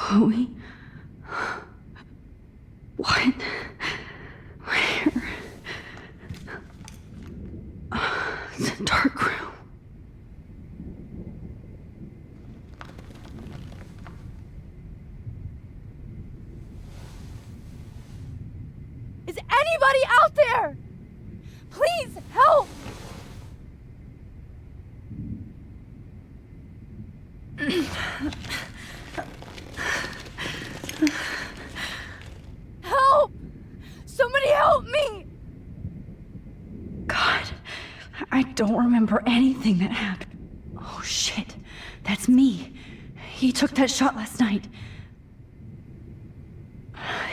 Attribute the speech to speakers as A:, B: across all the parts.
A: Chloe? What? Where? It's a dark room.
B: Is anybody out there? Please help! Help! Somebody help me!
A: God, I don't remember anything that happened. Oh shit, that's me. He took that shot last night.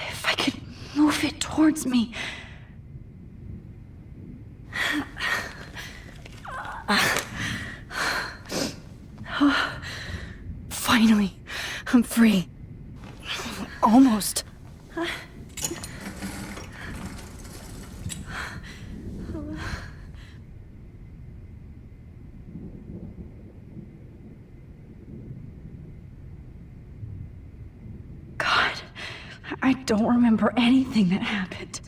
A: If I could move it towards me. Finally, I'm free. Almost. God, I don't remember anything that happened.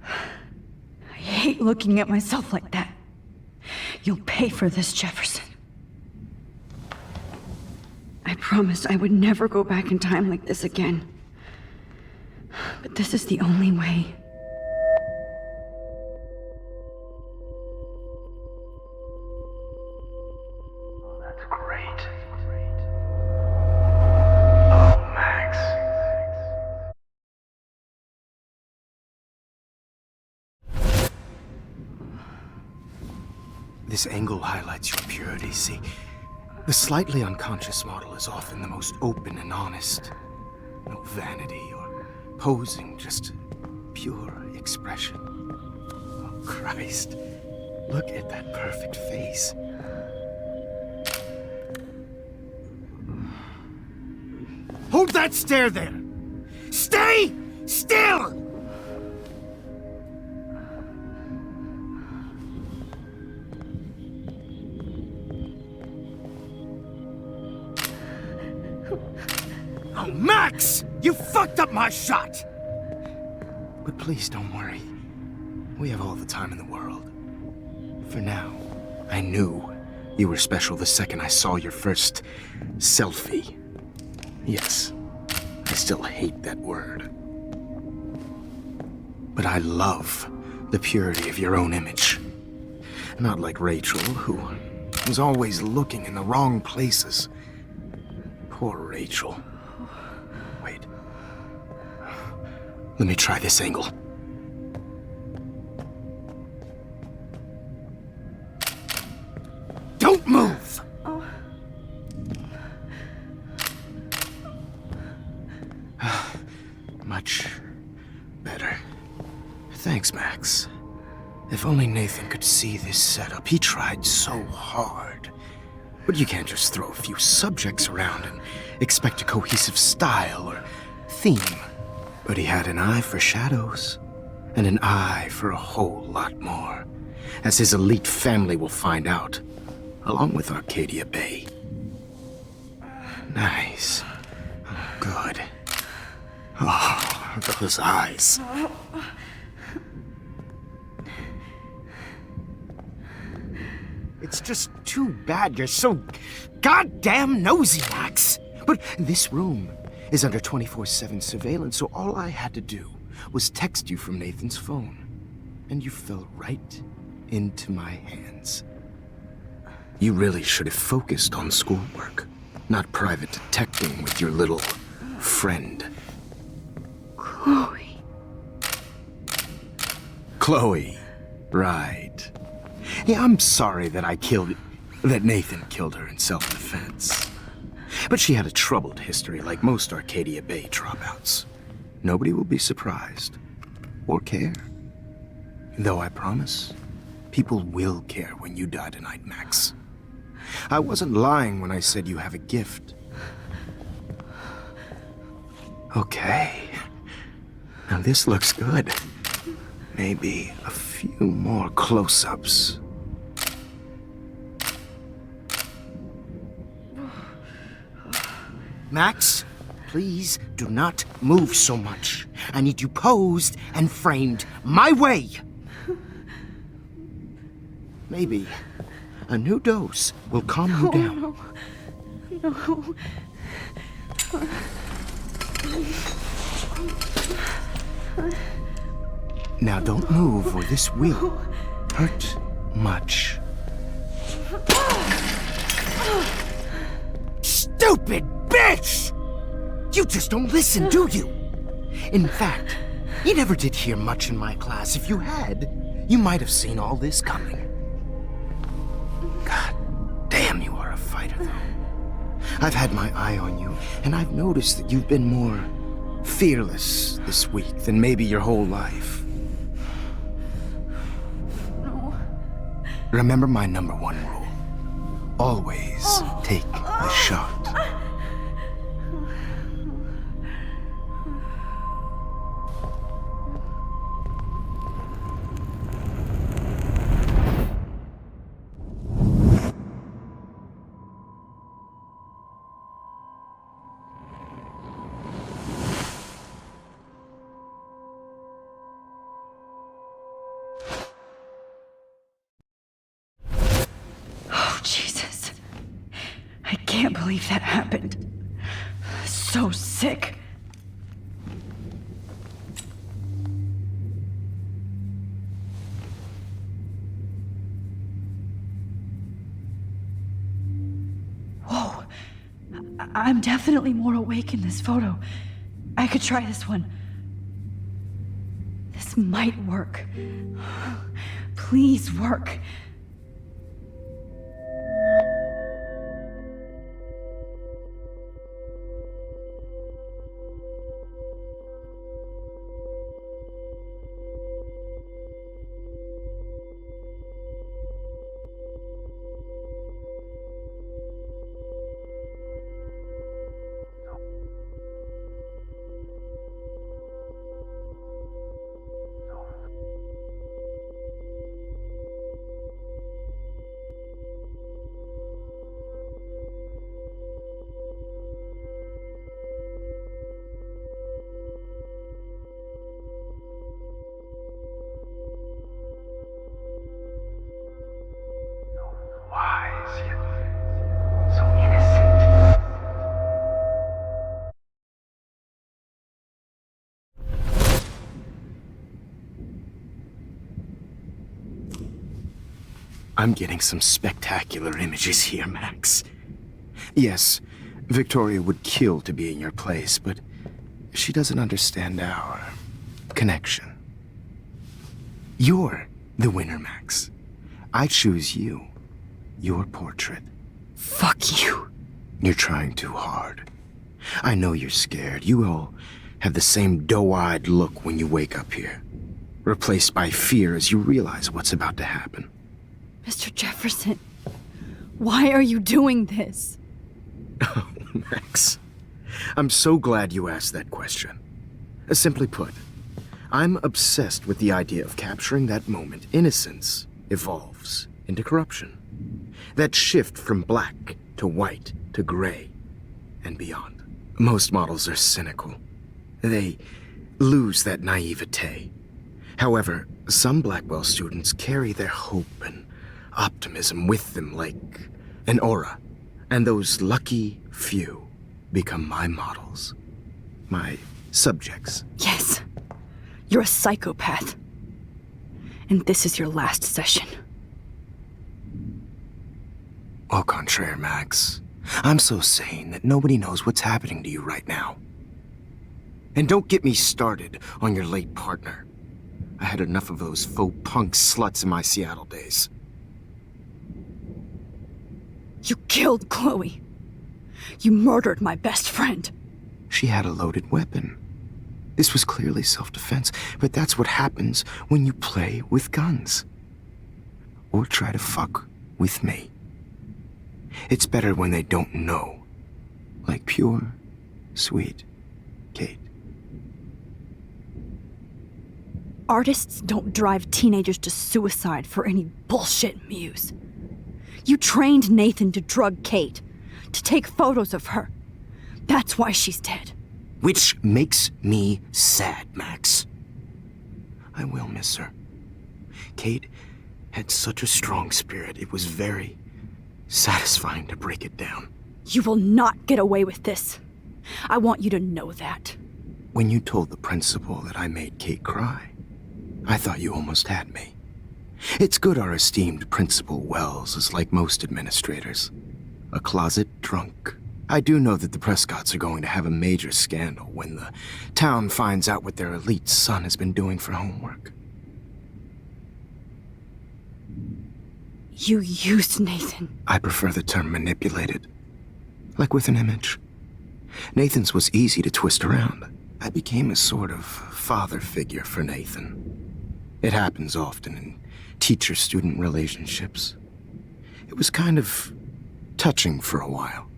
A: I hate looking at myself like that. You'll pay for this, Jefferson. I promised I would never go back in time like this again. But this is the only way.
C: Oh, that's great. Oh, Max. This angle highlights your purity, see? The slightly unconscious model is often the most open and honest. No vanity or posing, just pure expression. Oh, Christ. Look at that perfect face. Hold that stare there! Stay still! Oh, Max! You fucked up my shot! But please don't worry. We have all the time in the world. For now, I knew you were special the second I saw your first selfie. Yes, I still hate that word. But I love the purity of your own image. Not like Rachel, who was always looking in the wrong places. Poor Rachel. Wait. Let me try this angle. Don't move! Much better. Thanks, Max. If only Nathan could see this setup. He tried so hard. But you can't just throw a few subjects around and expect a cohesive style or theme. But he had an eye for shadows, and an eye for a whole lot more, as his elite family will find out, along with Arcadia Bay. Nice. Oh, good. Oh, those eyes. It's just too bad you're so goddamn nosy, Max. But this room is under 24/7 surveillance, so all I had to do was text you from Nathan's phone. And you fell right into my hands. You really should have focused on schoolwork, not private detecting with your little friend.
A: Chloe.
C: Chloe, right. Yeah, I'm sorry that Nathan killed her in self-defense. But she had a troubled history like most Arcadia Bay dropouts. Nobody will be surprised. Or care. Though I promise, people will care when you die tonight, Max. I wasn't lying when I said you have a gift. Okay. Now this looks good. Maybe a few more close-ups. Max, please do not move so much. I need you posed and framed my way. Maybe a new dose will calm you down.
A: No.
C: Now don't move or this will hurt much. Stupid bitch! You just don't listen, do you? In fact, you never did hear much in my class. If you had, you might have seen all this coming. God damn, you are a fighter, though. I've had my eye on you, and I've noticed that you've been more fearless this week than maybe your whole life.
A: No.
C: Remember my #1 rule. Always take the shot.
A: Oh, Jesus. I can't believe that happened. So sick. Whoa. I'm definitely more awake in this photo. I could try this one. This might work. Please work.
D: Wise yet so innocent.
C: I'm getting some spectacular images here, Max. Yes, Victoria would kill to be in your place, but she doesn't understand our connection. You're the winner, Max. I choose you. Your portrait.
A: Fuck you.
C: You're trying too hard. I know you're scared. You all have the same doe-eyed look when you wake up here, replaced by fear as you realize what's about to happen.
A: Mr. Jefferson, why are you doing this?
C: Oh, Max. I'm so glad you asked that question. Simply put, I'm obsessed with the idea of capturing that moment innocence evolves into corruption. That shift from black to white to gray and beyond. Most models are cynical. They lose that naivete. However, some Blackwell students carry their hope and optimism with them like an aura. And those lucky few become my models. My subjects.
A: Yes, you're a psychopath. And this is your last session.
C: Au contraire, Max. I'm so sane that nobody knows what's happening to you right now. And don't get me started on your late partner. I had enough of those faux punk sluts in my Seattle days.
A: You killed Chloe. You murdered my best friend.
C: She had a loaded weapon. This was clearly self-defense, but that's what happens when you play with guns. Or try to fuck with me. It's better when they don't know. Like pure, sweet Kate.
A: Artists don't drive teenagers to suicide for any bullshit muse. You trained Nathan to drug Kate, to take photos of her. That's why she's dead.
C: which makes me sad, Max. I will miss her. Kate had such a strong spirit, it was very satisfying to break it down.
B: You will not get away with this. I want you to know that.
C: When you told the principal that I made Kate cry, I thought you almost had me. It's good our esteemed Principal Wells is like most administrators, a closet drunk. I do know that the Prescotts are going to have a major scandal when the town finds out what their elite son has been doing for homework.
B: You used Nathan.
C: I prefer the term manipulated, like with an image. Nathan's was easy to twist around. I became a sort of father figure for Nathan. It happens often in teacher-student relationships. It was kind of touching for a while.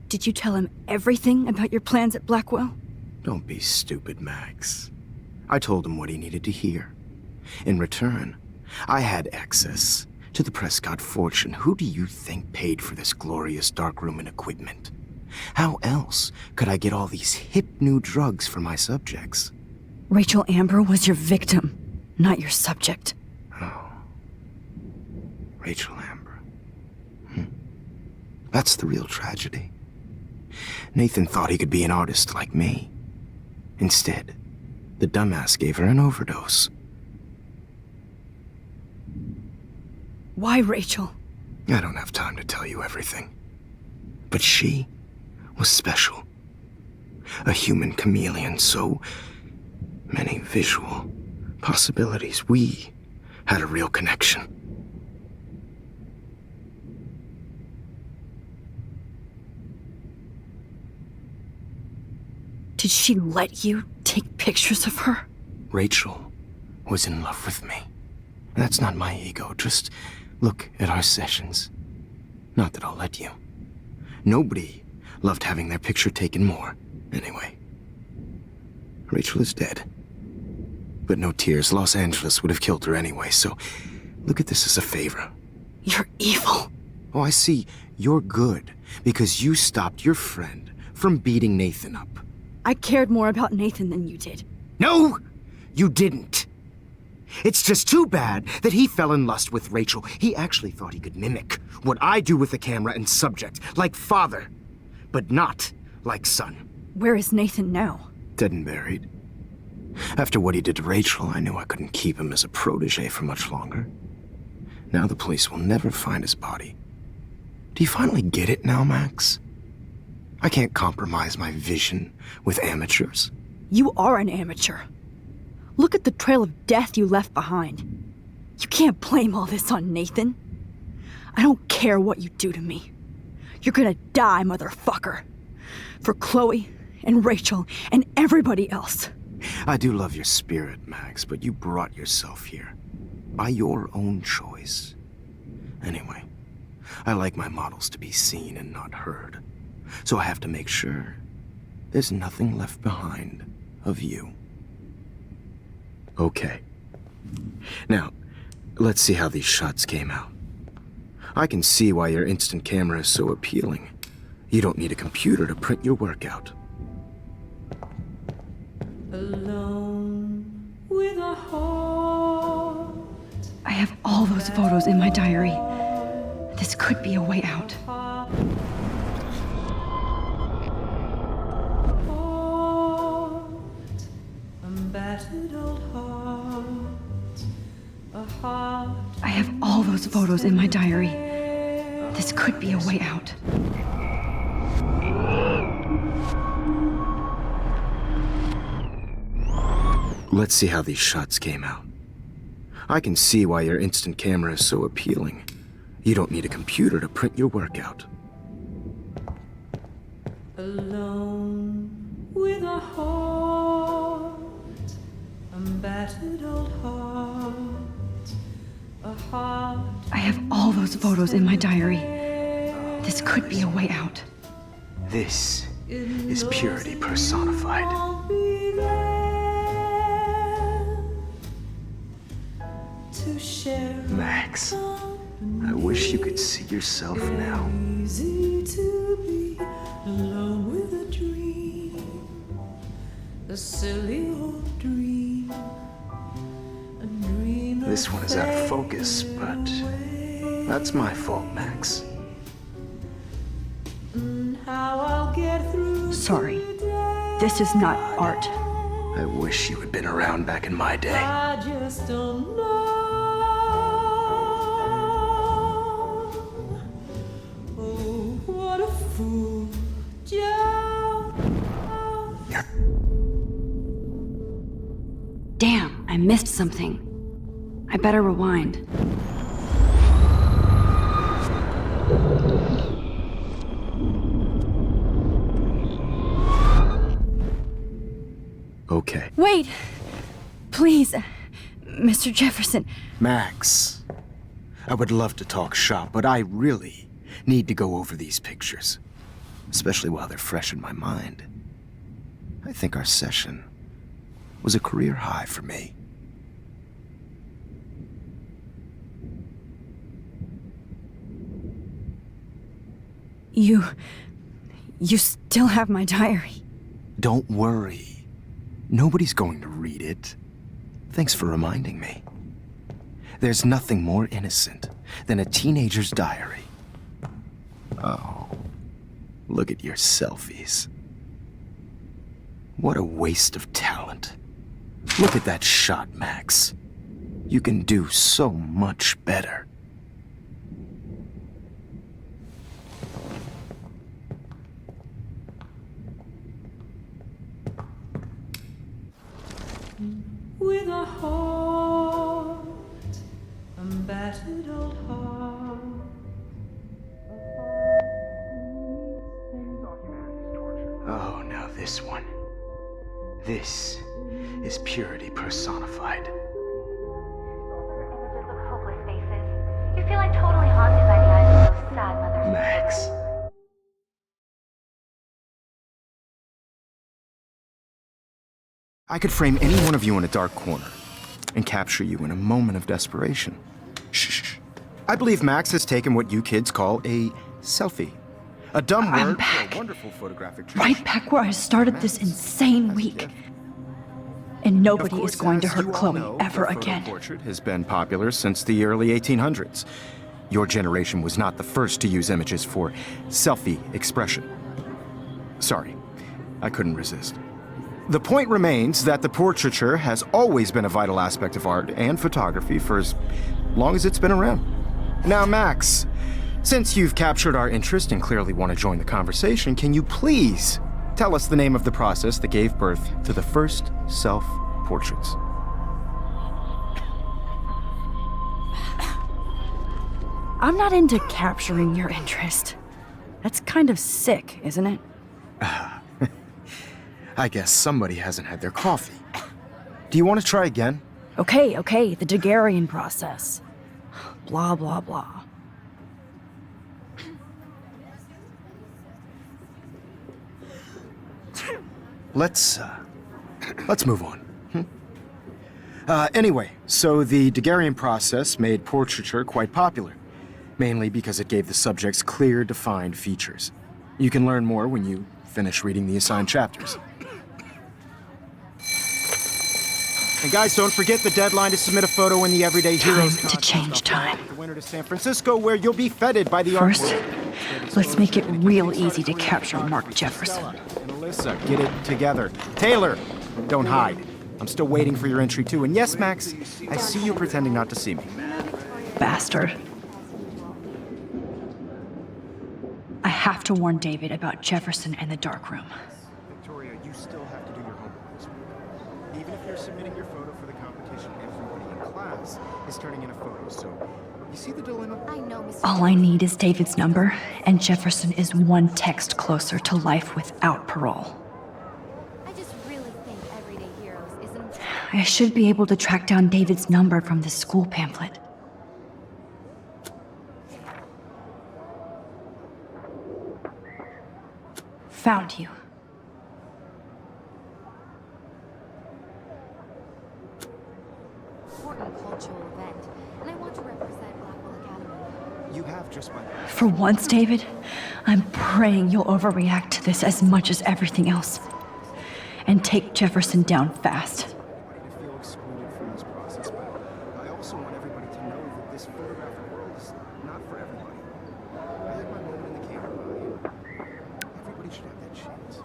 B: Did you tell him everything about your plans at Blackwell?
C: Don't be stupid, Max. I told him what he needed to hear. In return, I had access to the Prescott fortune. Who do you think paid for this glorious darkroom and equipment? How else could I get all these hip new drugs for my subjects?
A: Rachel Amber was your victim, not your subject.
C: Oh. Rachel Amber. That's the real tragedy. Nathan thought he could be an artist like me. Instead, the dumbass gave her an overdose.
A: Why Rachel?
C: I don't have time to tell you everything. But she was special. A human chameleon, so many visual possibilities. We had a real connection.
A: Did she let you take pictures of her?
C: Rachel was in love with me. That's not my ego, just look at our sessions. Not that I'll let you. Nobody loved having their picture taken more. Anyway, Rachel is dead. But no tears. Los Angeles would have killed her anyway, so look at this as a favor.
A: You're evil.
C: Oh, I see. You're good because you stopped your friend from beating Nathan up.
B: I cared more about Nathan than you did.
C: No, you didn't. It's just too bad that he fell in lust with Rachel. He actually thought he could mimic what I do with the camera and subject, like father, but not like son.
B: Where is Nathan now?
C: Dead and buried. After what he did to Rachel, I knew I couldn't keep him as a protege for much longer. Now the police will never find his body. Do you finally get it now, Max? I can't compromise my vision with amateurs.
B: You are an amateur. Look at the trail of death you left behind. You can't blame all this on Nathan. I don't care what you do to me. You're gonna die, motherfucker. For Chloe and Rachel and everybody else.
C: I do love your spirit, Max, but you brought yourself here. By your own choice. Anyway, I like my models to be seen and not heard. So I have to make sure there's nothing left behind of you. Okay. Now, let's see how these shots came out. I can see why your instant camera is so appealing. You don't need a computer to print your work out.
E: Alone with a heart.
A: I have all those photos in my diary. This could be a way out.
E: Battered old heart, a heart.
A: I have all those photos in my diary. This could be a way out.
C: Let's see how these shots came out. I can see why your instant camera is so appealing. You don't need a computer to print your work out.
E: Alone with a heart, a battered old heart, a heart.
A: I have all those photos in my diary. This could be a way out.
C: This is purity personified.
E: I'll be there to share.
C: Max, I wish you could see yourself now.
E: Easy to be alone with a dream, a silly old dream. A dream
C: This one is out of focus, but that's my fault, Max.
E: How I'll get through.
A: Sorry. This is not art.
C: I wish you had been around back in my day.
E: I just don't know. Oh, what a fool.
B: Damn, I missed something. I better rewind.
C: Okay.
B: Wait! Please, Mr. Jefferson.
C: Max, I would love to talk shop, but I really need to go over these pictures, especially while they're fresh in my mind. I think our session was a career high for me.
B: You still have my diary.
C: Don't worry. Nobody's going to read it. Thanks for reminding me. There's nothing more innocent than a teenager's diary. Oh, look at your selfies. What a waste of talent. Look at that shot, Max. You can do so much better.
E: With a heart, a battered old heart.
C: Oh, now this one. This is purity personified.
F: Images of hopeless faces. You feel like totally haunted by the eyes of those sad mothers.
C: Max. I could frame any one of you in a dark corner and capture you in a moment of desperation. Shh. I believe Max has taken what you kids call a selfie. A dumb
A: I'm
C: word
A: back.
C: for a wonderful photographic trick.
A: Right back where I started this insane week. And nobody is going to hurt Chloe ever again.
C: Portrait has been popular since the early 1800s. Your generation was not the first to use images for selfie expression. Sorry, I couldn't resist. The point remains that the portraiture has always been a vital aspect of art and photography for as long as it's been around. Now, Max, since you've captured our interest and clearly want to join the conversation, can you please tell us the name of the process that gave birth to the first self-portraits?
B: I'm not into capturing your interest. That's kind of sick, isn't it?
C: I guess somebody hasn't had their coffee. Do you want to try again?
B: Okay, the Daguerrean process. Blah, blah, blah.
C: Let's move on. Anyway, so the Daguerrean process made portraiture quite popular, mainly because it gave the subjects clear, defined features. You can learn more when you finish reading the assigned chapters. And guys, don't forget the deadline to submit a photo in the Everyday Heroes
A: Time to change time.
C: The winner to San Francisco, where you'll be feted by the art
A: First,
C: world.
A: let's make it real easy to capture Mark Jefferson.
C: And Alyssa, get it together. Taylor, don't hide. I'm still waiting for your entry too. And yes, Max, I see you pretending not to see me.
A: Bastard. I have to warn David about Jefferson and the dark room.
C: Victoria, you still have to do your homework this week. Even if you're submitting your photo for the competition, everybody in class is turning in a photo, so you see the dilemma?
F: I know, Mr.
A: All I need is David's number, and Jefferson is one text closer to life without parole.
F: I just really think Everyday Heroes isn't.
A: I should be able to track down David's number from this school pamphlet. Found you.
F: Important cultural event, and I want to represent Blackwell Academy.
C: You have just my...
A: For once, David, I'm praying you'll overreact to this as much as everything else. and take Jefferson down fast.
C: To feel excluded from this process, but I also want everybody to know that this photographic world is not for everybody. I had my moment in the camera. Everybody should have that chance.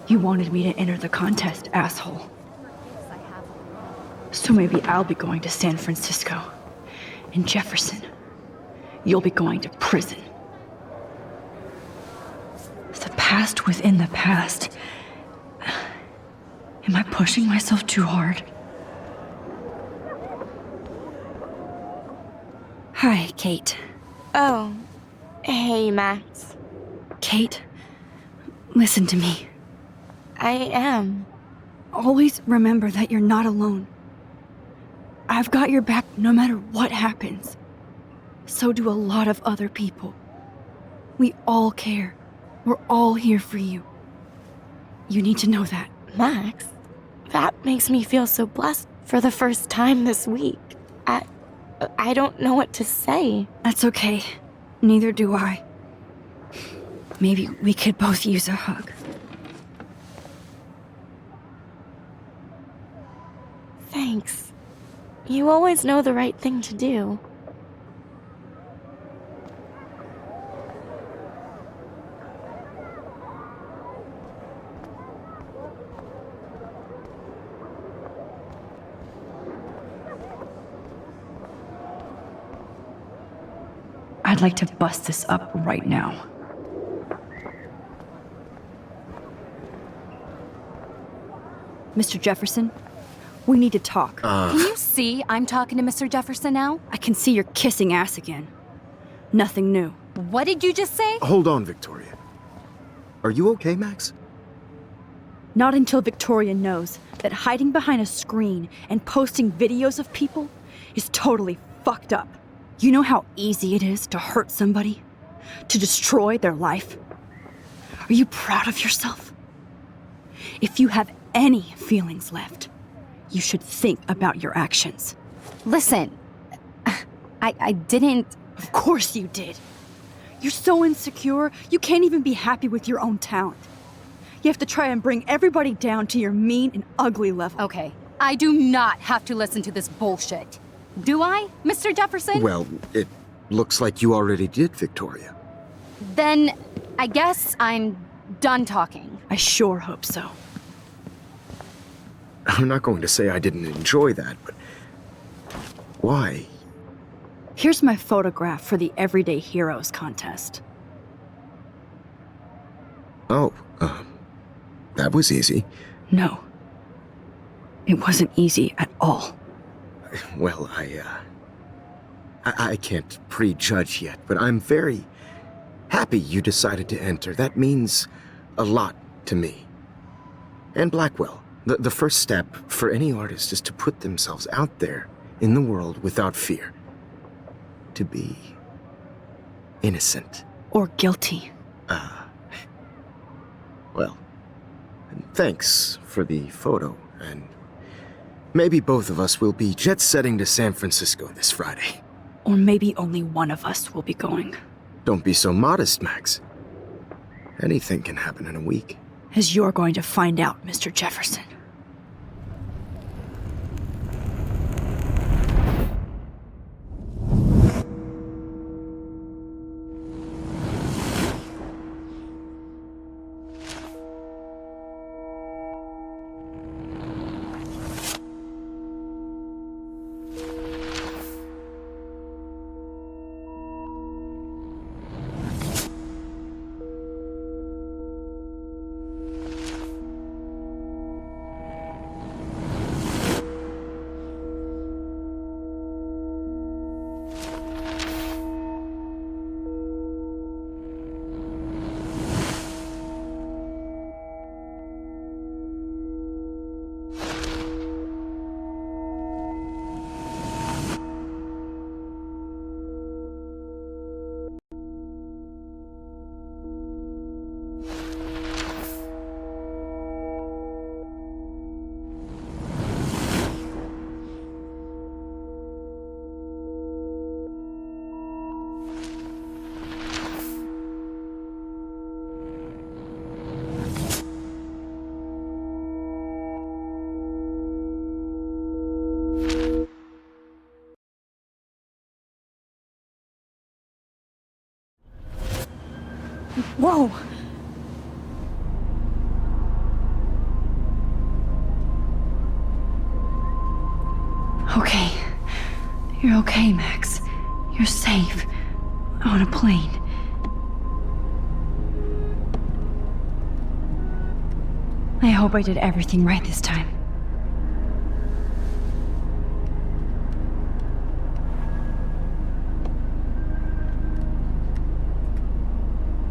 A: You wanted me to enter the contest, asshole. So maybe I'll be going to San Francisco. And Jefferson, you'll be going to prison. The past within the past. Am I pushing myself too hard? Hi, Kate.
G: Oh, hey, Max.
A: Kate, listen to me.
G: I am.
A: Always remember that you're not alone. I've got your back no matter what happens. So do a lot of other people. We all care. We're all here for you. You need to know that.
G: Max, that makes me feel so blessed for the first time this week. I don't know what to say.
A: That's okay. Neither do I. Maybe we could both use a hug.
G: Thanks. You always know the right thing to do.
A: I'd like to bust this up right now.
B: Mr. Jefferson, we need to talk.
H: Can you see I'm talking to Mr. Jefferson now?
B: I can see you're kissing ass again. Nothing new.
H: What did you just say?
C: Hold on, Victoria. Are you okay, Max?
B: Not until Victoria knows that hiding behind a screen and posting videos of people is totally fucked up. You know how easy it is to hurt somebody? To destroy their life? Are you proud of yourself? If you have any feelings left, you should think about your actions.
H: Listen, I didn't...
B: Of course you did. You're so insecure, you can't even be happy with your own talent. You have to try and bring everybody down to your mean and ugly level.
H: Okay, I do not have to listen to this bullshit. Do I, Mr. Jefferson?
C: Well, it looks like you already did, Victoria.
H: Then I guess I'm done talking.
B: I sure hope so.
C: I'm not going to say I didn't enjoy that, but why?
B: Here's my photograph for the Everyday Heroes contest.
C: Oh, that was easy.
A: No. It wasn't easy at all.
C: Well, I can't prejudge yet, but I'm very happy you decided to enter. That means a lot to me. And Blackwell. The first step for any artist is to put themselves out there in the world without fear. To be innocent.
A: Or guilty.
C: Well, thanks for the photo, and maybe both of us will be jet-setting to San Francisco this Friday.
A: Or maybe only one of us will be going.
C: Don't be so modest, Max. Anything can happen in a week.
A: As you're going to find out, Mr. Jefferson.
B: Whoa!
A: Okay. You're okay, Max. You're safe. On a plane. I hope I did everything right this time.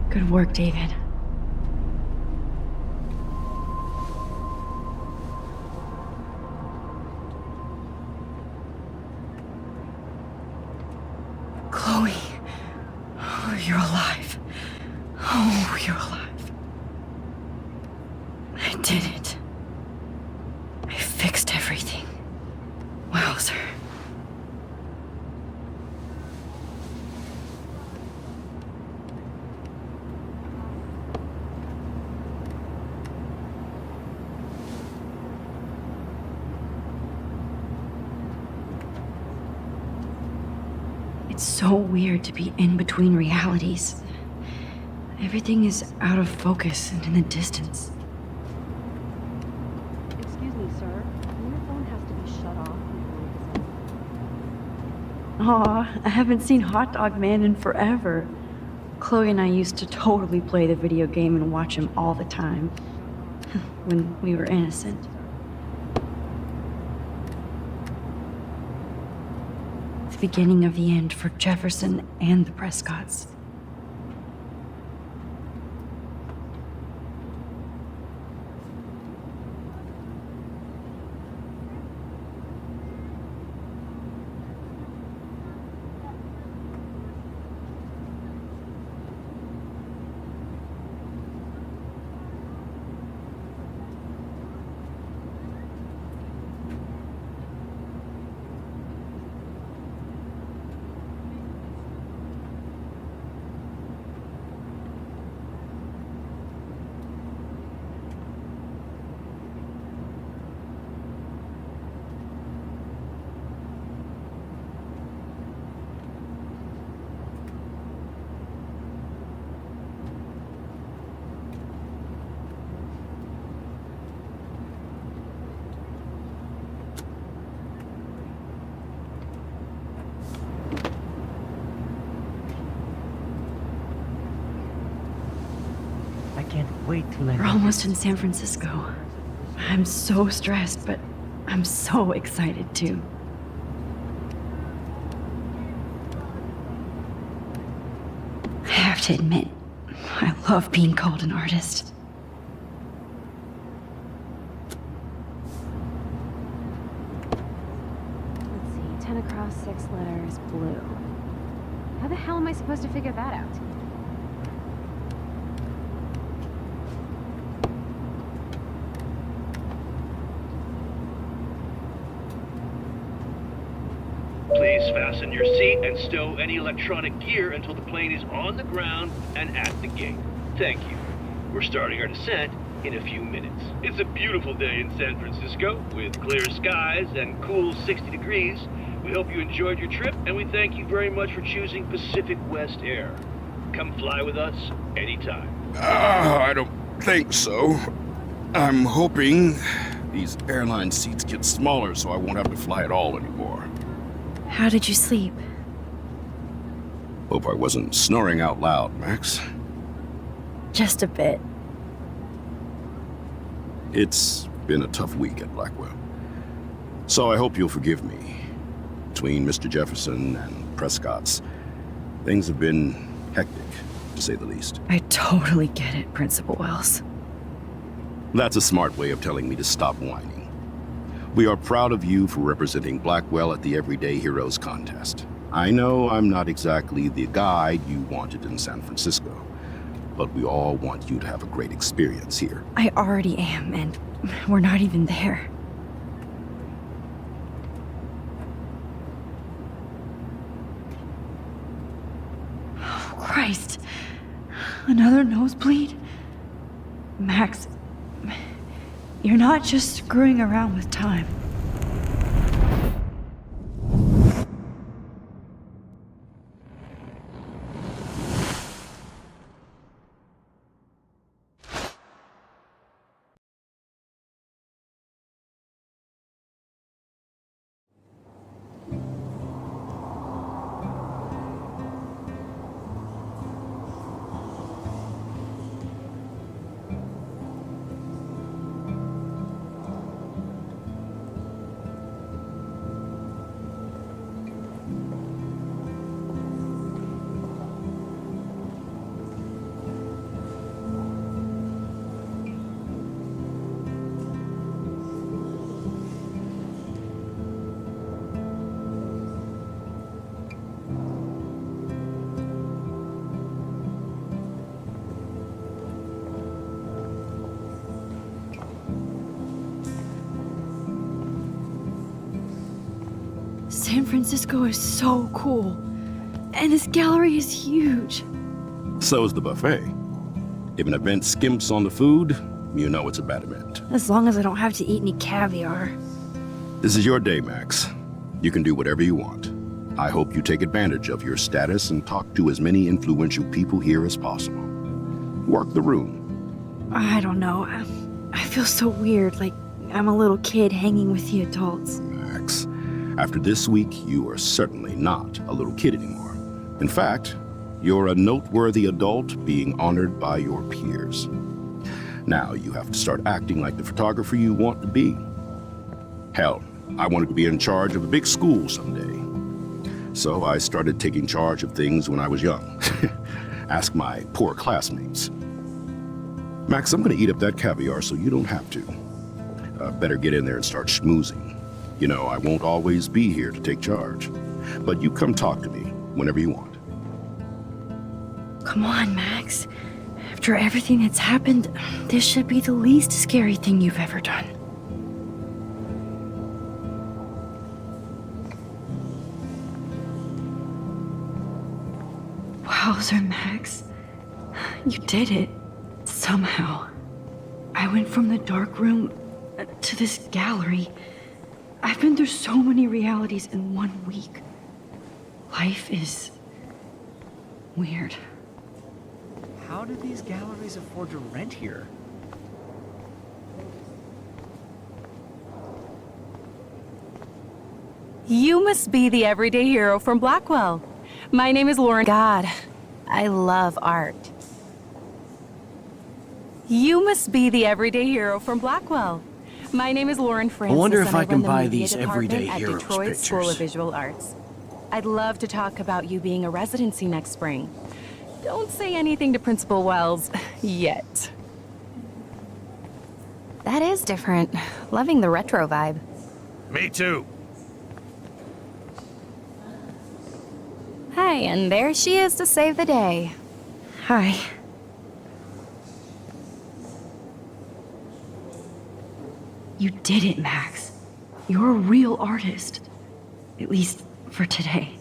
A: Good work, David. Chloe. Oh, you're alive. Oh, you're alive. I did it. I fixed everything. Wowzer. It's so weird to be in between realities. Everything is out of focus and in the distance.
I: Excuse me, sir. Your phone has to be shut off before
A: Aw, I haven't seen Hot Dog Man in forever. Chloe and I used to totally play the video game and watch him all the time. When we were innocent. The beginning of the end for Jefferson and the Prescotts.
J: I can't wait to let
A: We're almost in San Francisco. I'm so stressed, but I'm so excited too. I have to admit, I love being called an artist.
I: Let's see, 10 across, 6 letters, blue. How the hell am I supposed to figure that out?
K: Please fasten your seat and stow any electronic gear until the plane is on the ground and at the gate. Thank you. We're starting our descent in a few minutes. It's a beautiful day in San Francisco with clear skies and cool 60 degrees. We hope you enjoyed your trip, and we thank you very much for choosing Pacific West Air. Come fly with us anytime.
C: I don't think so. I'm hoping these airline seats get smaller so I won't have to fly at all anymore.
A: How did you sleep?
C: Hope I wasn't snoring out loud, Max.
A: Just a bit.
C: It's been a tough week at Blackwell. So I hope you'll forgive me. Between Mr. Jefferson and Prescott's, things have been hectic, to say the least.
A: I totally get it, Principal Wells.
C: That's a smart way of telling me to stop whining. We are proud of you for representing Blackwell at the Everyday Heroes contest. I know I'm not exactly the guide you wanted in San Francisco, but we all want you to have a great experience here.
A: I already am, and we're not even there. Oh, Christ. Another nosebleed? Max, you're not just screwing around with time. San Francisco is so cool. And this gallery is huge.
L: So is the buffet. If an event skimps on the food, you know it's a bad event.
A: As long as I don't have to eat any caviar.
L: This is your day, Max. You can do whatever you want. I hope you take advantage of your status and talk to as many influential people here as possible. Work the room.
A: I don't know. I feel so weird, like I'm a little kid hanging with the adults.
L: Max, after this week, you are certainly not a little kid anymore. In fact, you're a noteworthy adult being honored by your peers. Now you have to start acting like the photographer you want to be. Hell, I wanted to be in charge of a big school someday. So I started taking charge of things when I was young. Ask my poor classmates. Max, I'm gonna eat up that caviar so you don't have to. Better get in there and start schmoozing. You know, I won't always be here to take charge. But you come talk to me whenever you want.
A: Come on, Max. After everything that's happened, this should be the least scary thing you've ever done. Wowzer, Max. You did it. Somehow. I went from the dark room to this gallery. I've been through so many realities in 1 week. Life is weird.
J: How do these galleries afford to rent here?
M: You must be the everyday hero from Blackwell. My name is Lauren. God, I love art. You must be the everyday hero from Blackwell. My name is Lauren Francis.
C: I wonder if
M: and
C: I can
M: run the
C: buy
M: media
C: these
M: department
C: everyday
M: at
C: heroes
M: Detroit School
C: pictures.
M: of Visual Arts. I'd love to talk about you being a residency next spring. Don't say anything to Principal Wells yet.
G: That is different. Loving the retro vibe.
K: Me too.
G: Hi, and there she is to save the day.
A: Hi. You did it, Max. You're a real artist. At least for today.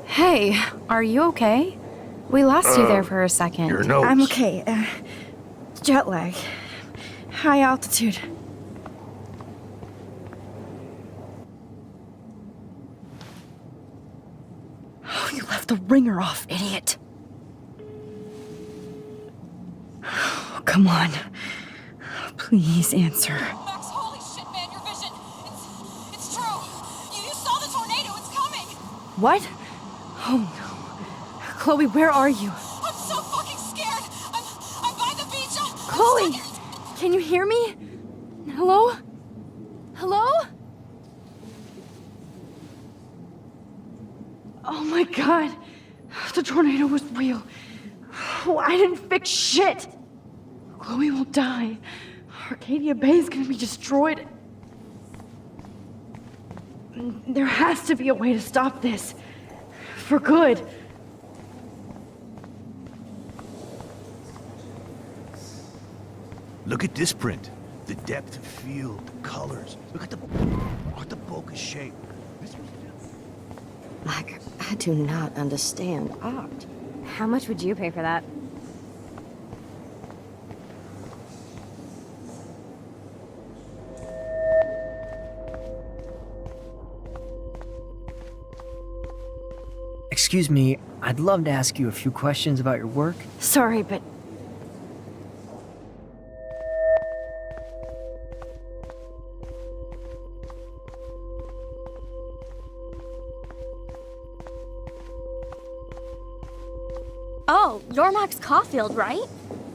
G: Hey, are you okay? We lost you there for a second.
K: Your nose.
A: I'm okay. Jet lag. High altitude. Oh, you left the ringer off, idiot. Oh, come on. Please answer.
N: Max, holy shit, man, your vision. It's true. You saw the tornado. It's coming.
A: What? Oh no. Chloe, where are you?
N: I'm so fucking scared. I'm by the beach.
A: Chloe! Can you hear me? Hello? Hello? Oh my god. The tornado was real. Oh, I didn't fix shit. Chloe will die. Arcadia Bay is gonna be destroyed. There has to be a way to stop this. For good.
O: Look at this print. The depth of field, the colors. Look at the bokeh shape.
P: Like, I do not understand art.
I: How much would you pay for that?
J: Excuse me, I'd love to ask you a few questions about your work.
A: Sorry, but...
Q: Oh, you're Max Caulfield, right?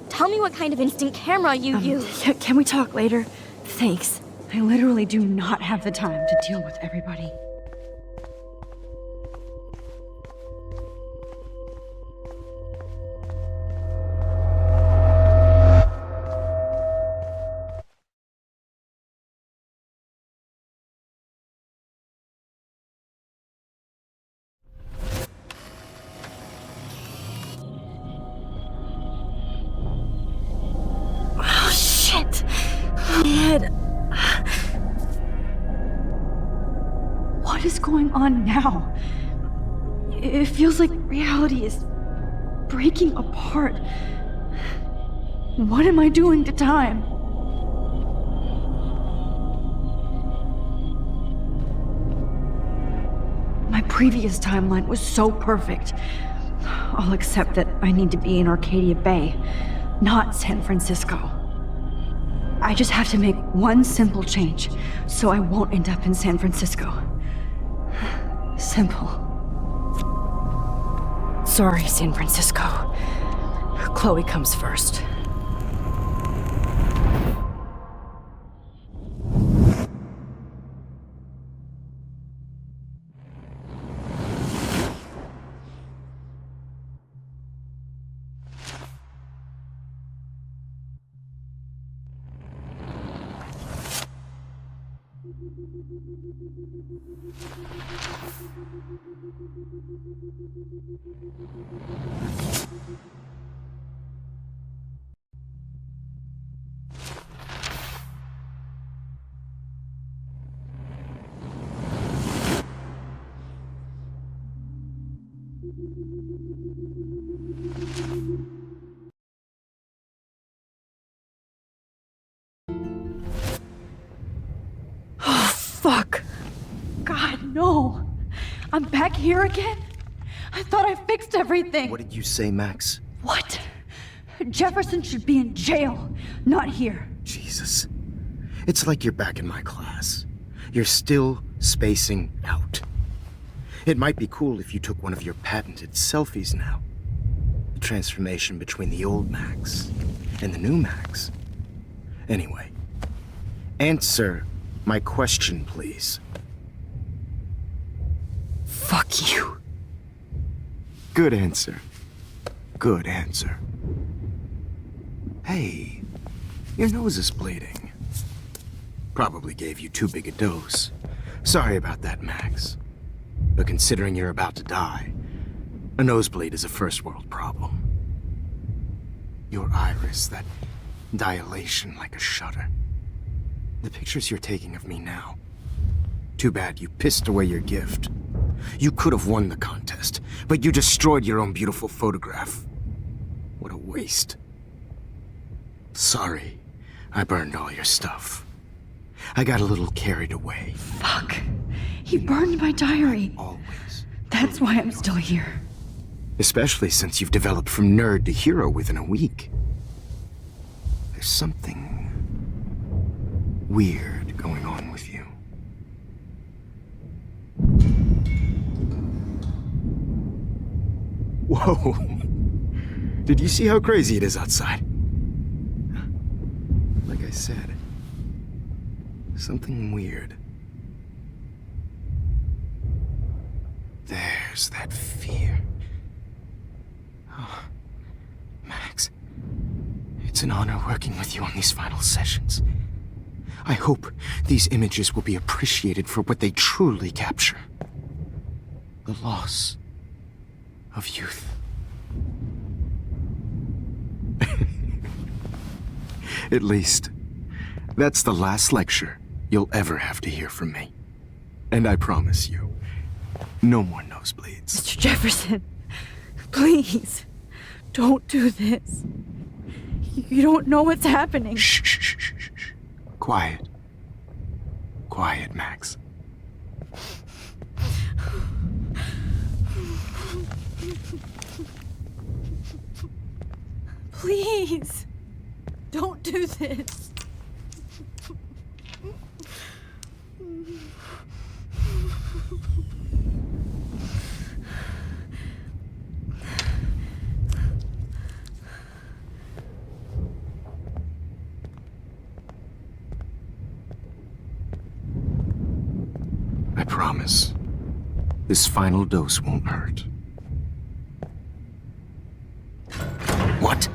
Q: Tell me what kind of instant camera you use.
A: Can we talk later? Thanks. I literally do not have the time to deal with everybody.
B: head. What is going on now? It feels like reality is breaking apart. What am I doing to time? My previous timeline was so perfect. I'll accept that I need to be in Arcadia Bay, not San Francisco. I just have to make one simple change, so I won't end up in San Francisco. Simple. Sorry, San Francisco. Chloe comes first. Oh, fuck. God, no. I'm back here again? I thought I fixed everything.
C: What did you say, Max?
B: What? Jefferson should be in jail, not here.
C: Jesus. It's like you're back in my class. You're still spacing out. It might be cool if you took one of your patented selfies now. The transformation between the old Max and the new Max. Anyway, answer my question, please.
B: Fuck you.
C: Good answer. Good answer. Hey, your nose is bleeding. Probably gave you too big a dose. Sorry about that, Max. But considering you're about to die, a nosebleed is a first world problem. Your iris, that dilation like a shutter. The pictures you're taking of me now. Too bad you pissed away your gift. You could have won the contest, but you destroyed your own beautiful photograph. What a waste. Sorry, I burned all your stuff. I got a little carried away.
B: Fuck. He burned my diary.
C: Always.
B: That's why I'm still here.
C: Especially since you've developed from nerd to hero within a week. There's something weird going on with you. Whoa! Did you see how crazy it is outside? Like I said, something weird. There's that fear. Oh, Max, it's an honor working with you on these final sessions. I hope these images will be appreciated for what they truly capture. The loss of youth. At least, that's the last lecture you'll ever have to hear from me. And I promise you, no more nosebleeds.
B: Mr. Jefferson, please, don't do this. You don't know what's happening.
C: Shh, shh, shh, shh, shh. Quiet. Quiet, Max.
B: Please, don't do this.
C: I promise, this final dose won't hurt. What?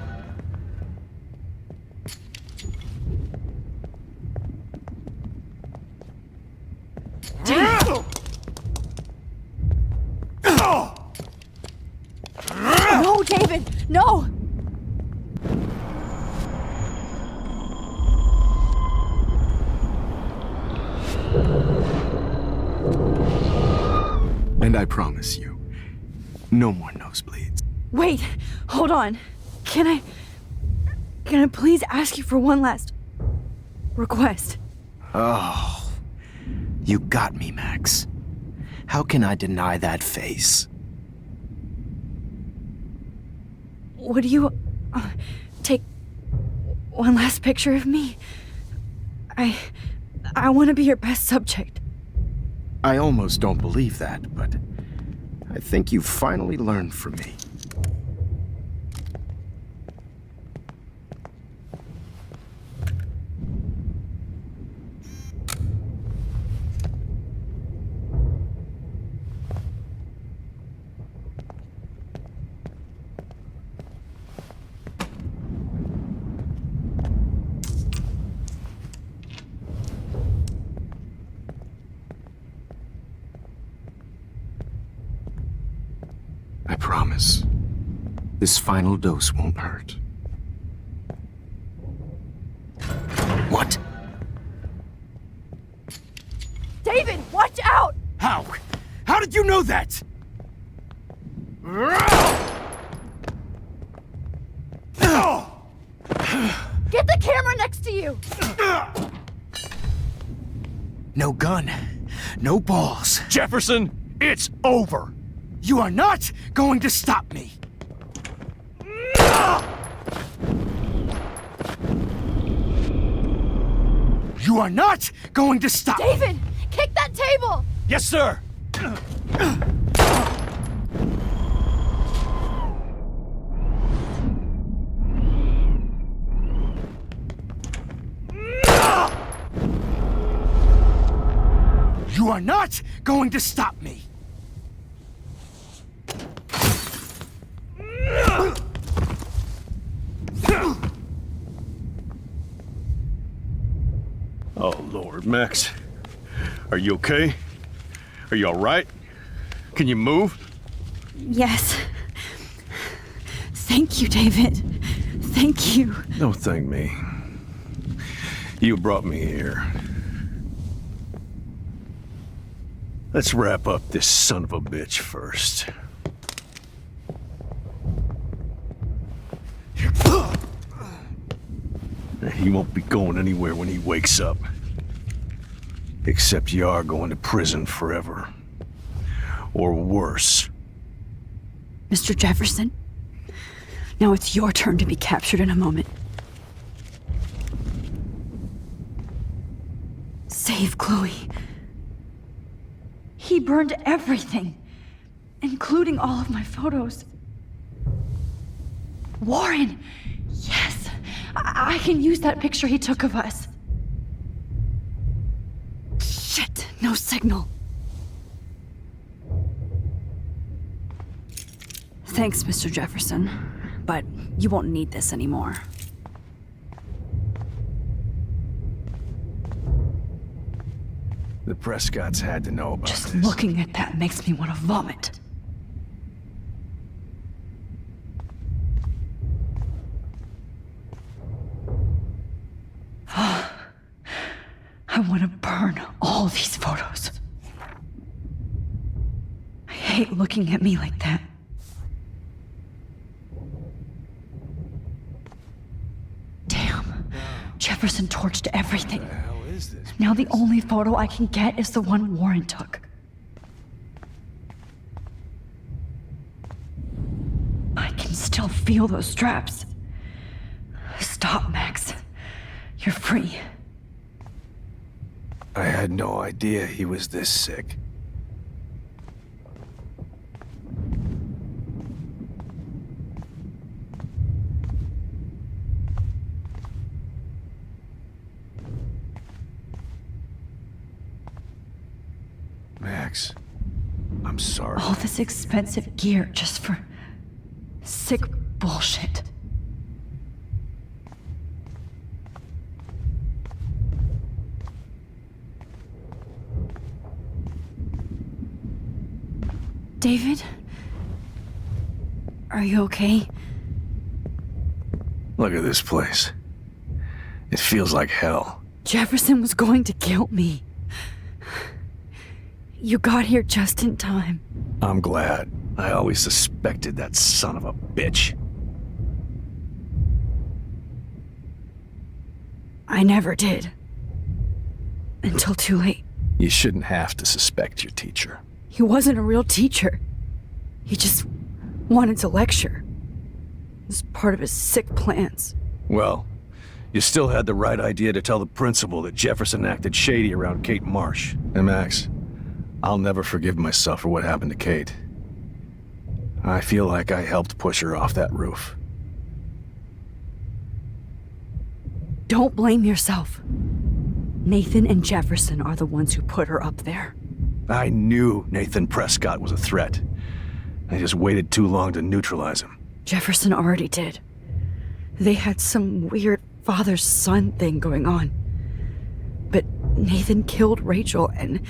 B: No, David, no!
C: I promise you. No more nosebleeds.
B: Wait, hold on. Can I please ask you for one last request?
C: Oh, you got me, Max. How can I deny that face?
B: Would you take one last picture of me? I want to be your best subject.
C: I almost don't believe that, but I think you've finally learned from me. I promise. This final dose won't hurt. What?
B: David, watch out!
C: How? How did you know that?
B: Get the camera next to you!
C: No gun, no balls.
O: Jefferson, it's over.
C: You are not going to stop me! You are not going to stop me!
B: David, kick that table!
O: Yes, sir.
C: You are not going to stop me!
O: Oh, Lord, Max. Are you okay? Are you all right? Can you move?
B: Yes. Thank you, David. Thank you.
O: Don't thank me. You brought me here. Let's wrap up this son of a bitch first. He won't be going anywhere when he wakes up. Except you are going to prison forever. Or worse.
B: Mr. Jefferson, now it's your turn to be captured in a moment. Save Chloe. He burned everything, including all of my photos. Warren! Yes! I can use that picture he took of us. Shit! No signal. Thanks, Mr. Jefferson, but you won't need this anymore.
O: The Prescotts had to know about
B: Just
O: this.
B: looking at that makes me want to vomit. I want to burn all these photos. I hate looking at me like that. Damn. Jefferson torched everything. Now the only photo I can get is the one Warren took. I can still feel those straps. Stop, Max. You're free.
O: I had no idea he was this sick. Max, I'm sorry.
B: All this expensive gear just for sick bullshit. David? Are you okay?
O: Look at this place. It feels like hell.
B: Jefferson was going to kill me. You got here just in time.
O: I'm glad. I always suspected that son of a bitch.
B: I never did. Until too late.
O: You shouldn't have to suspect your teacher.
B: He wasn't a real teacher. He just wanted to lecture. It was part of his sick plans.
O: Well, you still had the right idea to tell the principal that Jefferson acted shady around Kate Marsh. And Max, I'll never forgive myself for what happened to Kate. I feel like I helped push her off that roof.
B: Don't blame yourself. Nathan and Jefferson are the ones who put her up there.
O: I knew Nathan Prescott was a threat. I just waited too long to neutralize him.
B: Jefferson already did. They had some weird father-son thing going on. But Nathan killed Rachel, and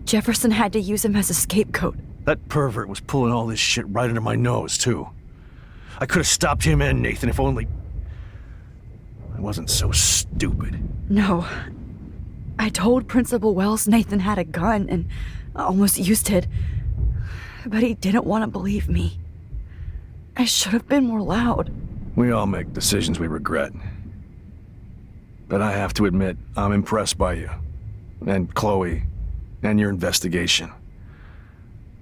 B: Jefferson had to use him as a scapegoat.
O: That pervert was pulling all this shit right under my nose, too. I could have stopped him and Nathan if only... I wasn't so stupid.
B: No. I told Principal Wells Nathan had a gun and almost used it. But he didn't want to believe me. I should have been more loud.
O: We all make decisions we regret. But I have to admit, I'm impressed by you. And Chloe. And your investigation.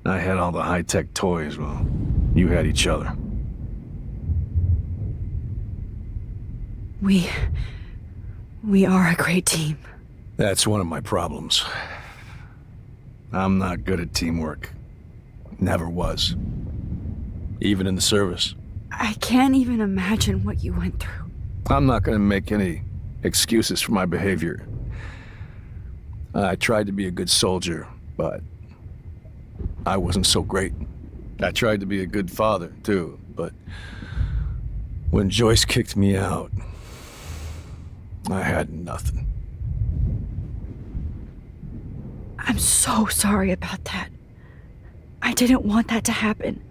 O: I had all the high-tech toys, well, you had each other.
B: We are a great team.
O: That's one of my problems. I'm not good at teamwork. Never was. Even in the service.
B: I can't even imagine what you went through.
O: I'm not gonna make any excuses for my behavior. I tried to be a good soldier, but I wasn't so great. I tried to be a good father, too, but when Joyce kicked me out, I had nothing.
B: I'm so sorry about that. I didn't want that to happen.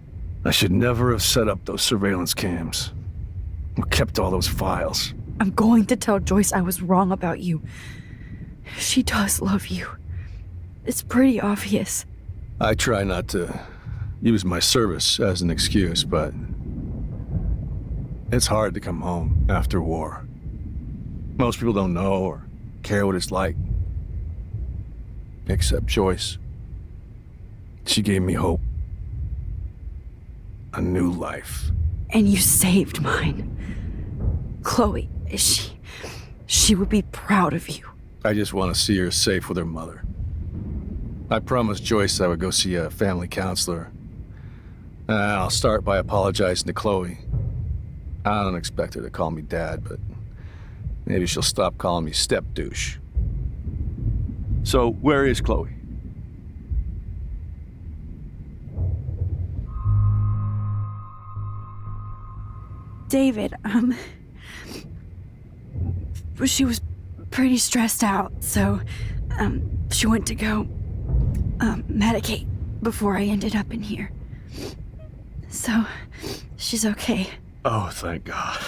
O: I should never have set up those surveillance cams. Or kept all those files.
B: I'm going to tell Joyce I was wrong about you. She does love you. It's pretty obvious.
O: I try not to use my service as an excuse, but it's hard to come home after war. Most people don't know or care what it's like. Except Joyce. She gave me hope. A new life.
B: And you saved mine. Chloe, she would be proud of you.
O: I just want to see her safe with her mother. I promised Joyce I would go see a family counselor. And I'll start by apologizing to Chloe. I don't expect her to call me Dad, but maybe she'll stop calling me step-douche. So, where is Chloe?
B: David, she was pretty stressed out, so, she went to go, medicate before I ended up in here. So, she's okay.
O: Oh, thank God.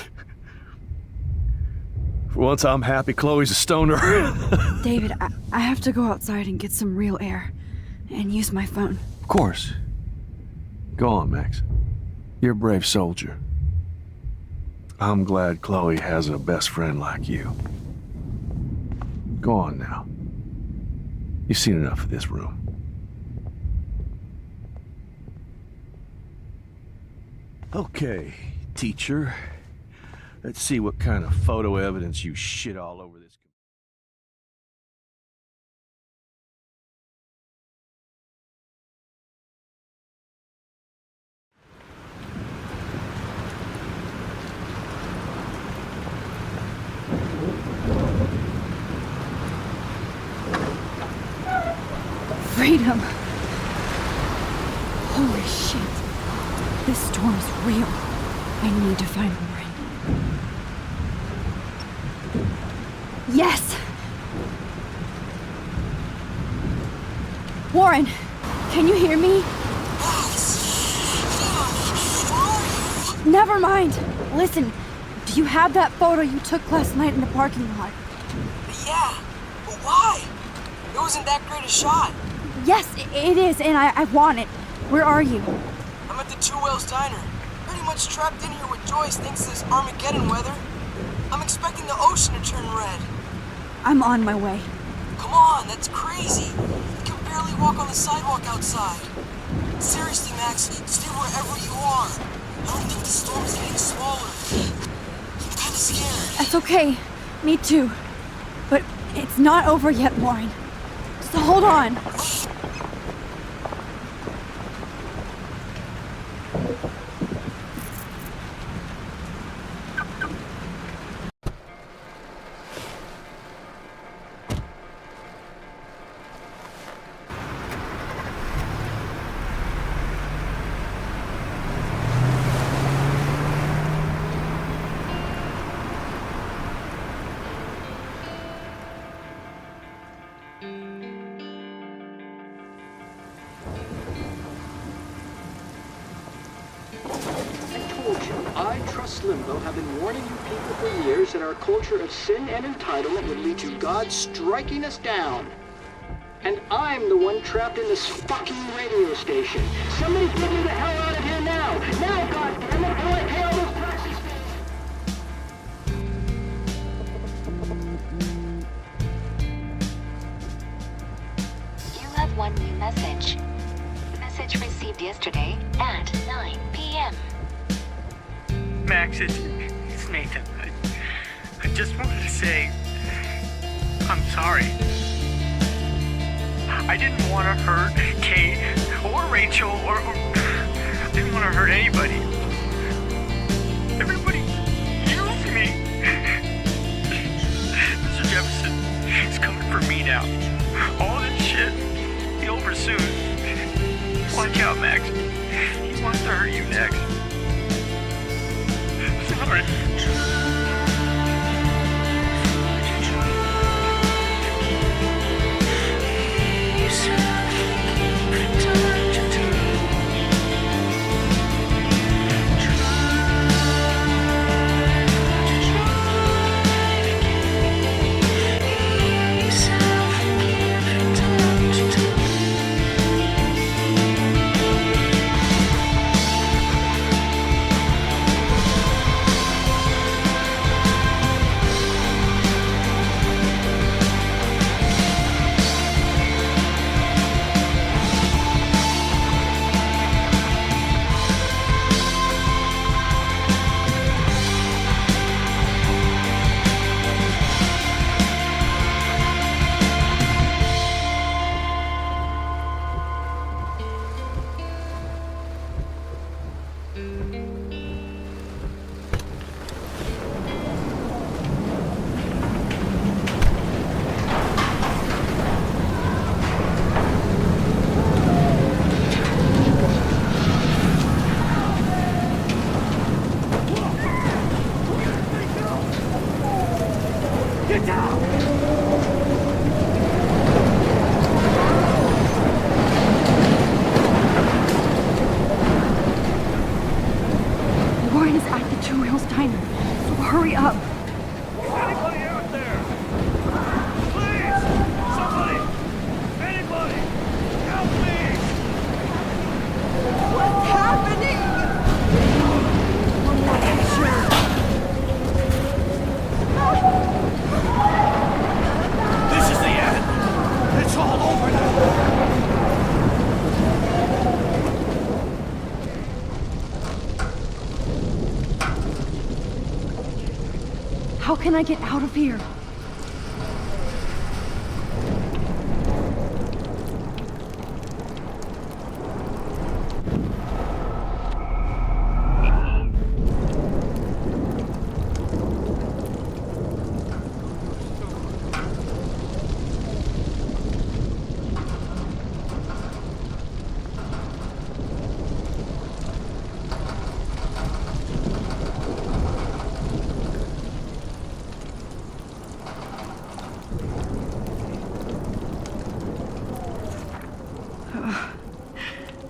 O: For once I'm happy Chloe's a stoner.
B: David, I have to go outside and get some real air, and use my phone.
O: Of course. Go on, Max. You're a brave soldier. I'm glad Chloe has a best friend like you. Go on now. You've seen enough of this room. Okay, teacher. Let's see what kind of photo evidence you shit all over this.
B: Freedom! Holy shit. This storm is real. I need to find Warren. Yes! Warren, can you hear me? Never mind. Listen, do you have that photo you took last night in the parking lot?
R: Yeah, but why? It wasn't that great a shot.
B: Yes, it is, and I want it. Where are you?
R: I'm at the Two Whales Diner. Pretty much trapped in here with Joyce thanks to this Armageddon weather. I'm expecting the ocean to turn red.
B: I'm on my way.
R: Come on, that's crazy. You can barely walk on the sidewalk outside. Seriously, Max, stay wherever you are. I don't think the storm's getting smaller. I'm kinda scared.
B: That's okay. Me too. But it's not over yet, Warren. So hold on.
S: I, Trust Limbo, have been warning you people for years that our culture of sin and entitlement would lead to God striking us down. And I'm the one trapped in this fucking radio station. Somebody get me the hell out of here now! Now, goddammit, or I pay all those taxes!
F: You have one new message. Message received yesterday at 9 p.m.
J: Max, it's Nathan. I just wanted to say I'm sorry. I didn't want to hurt Kate or Rachel or I didn't want to hurt anybody. Everybody used me. Mr. Jefferson is coming for me now. All this shit will be over soon. Watch out, Max. He wants to hurt you next. Sorry.
B: Warren is at the Two Whales Diner, so hurry up.
K: Anybody out there? Please! Somebody! Anybody! Help me!
E: What's happening?
K: This is the end! It's all over now!
B: How can I get out of here?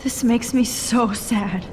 B: This makes me so sad.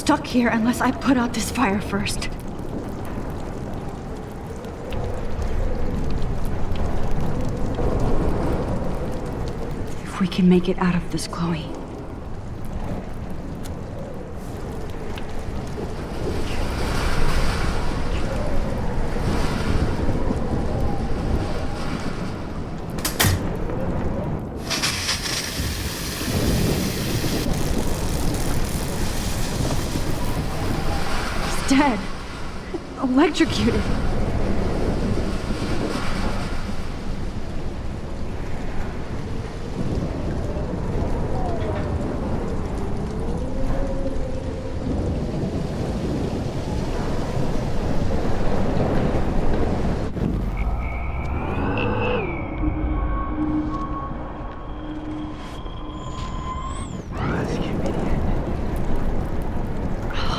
A: stuck here unless I put out this fire first. If we can make it out of this, Chloe. Dead. Electrocuted.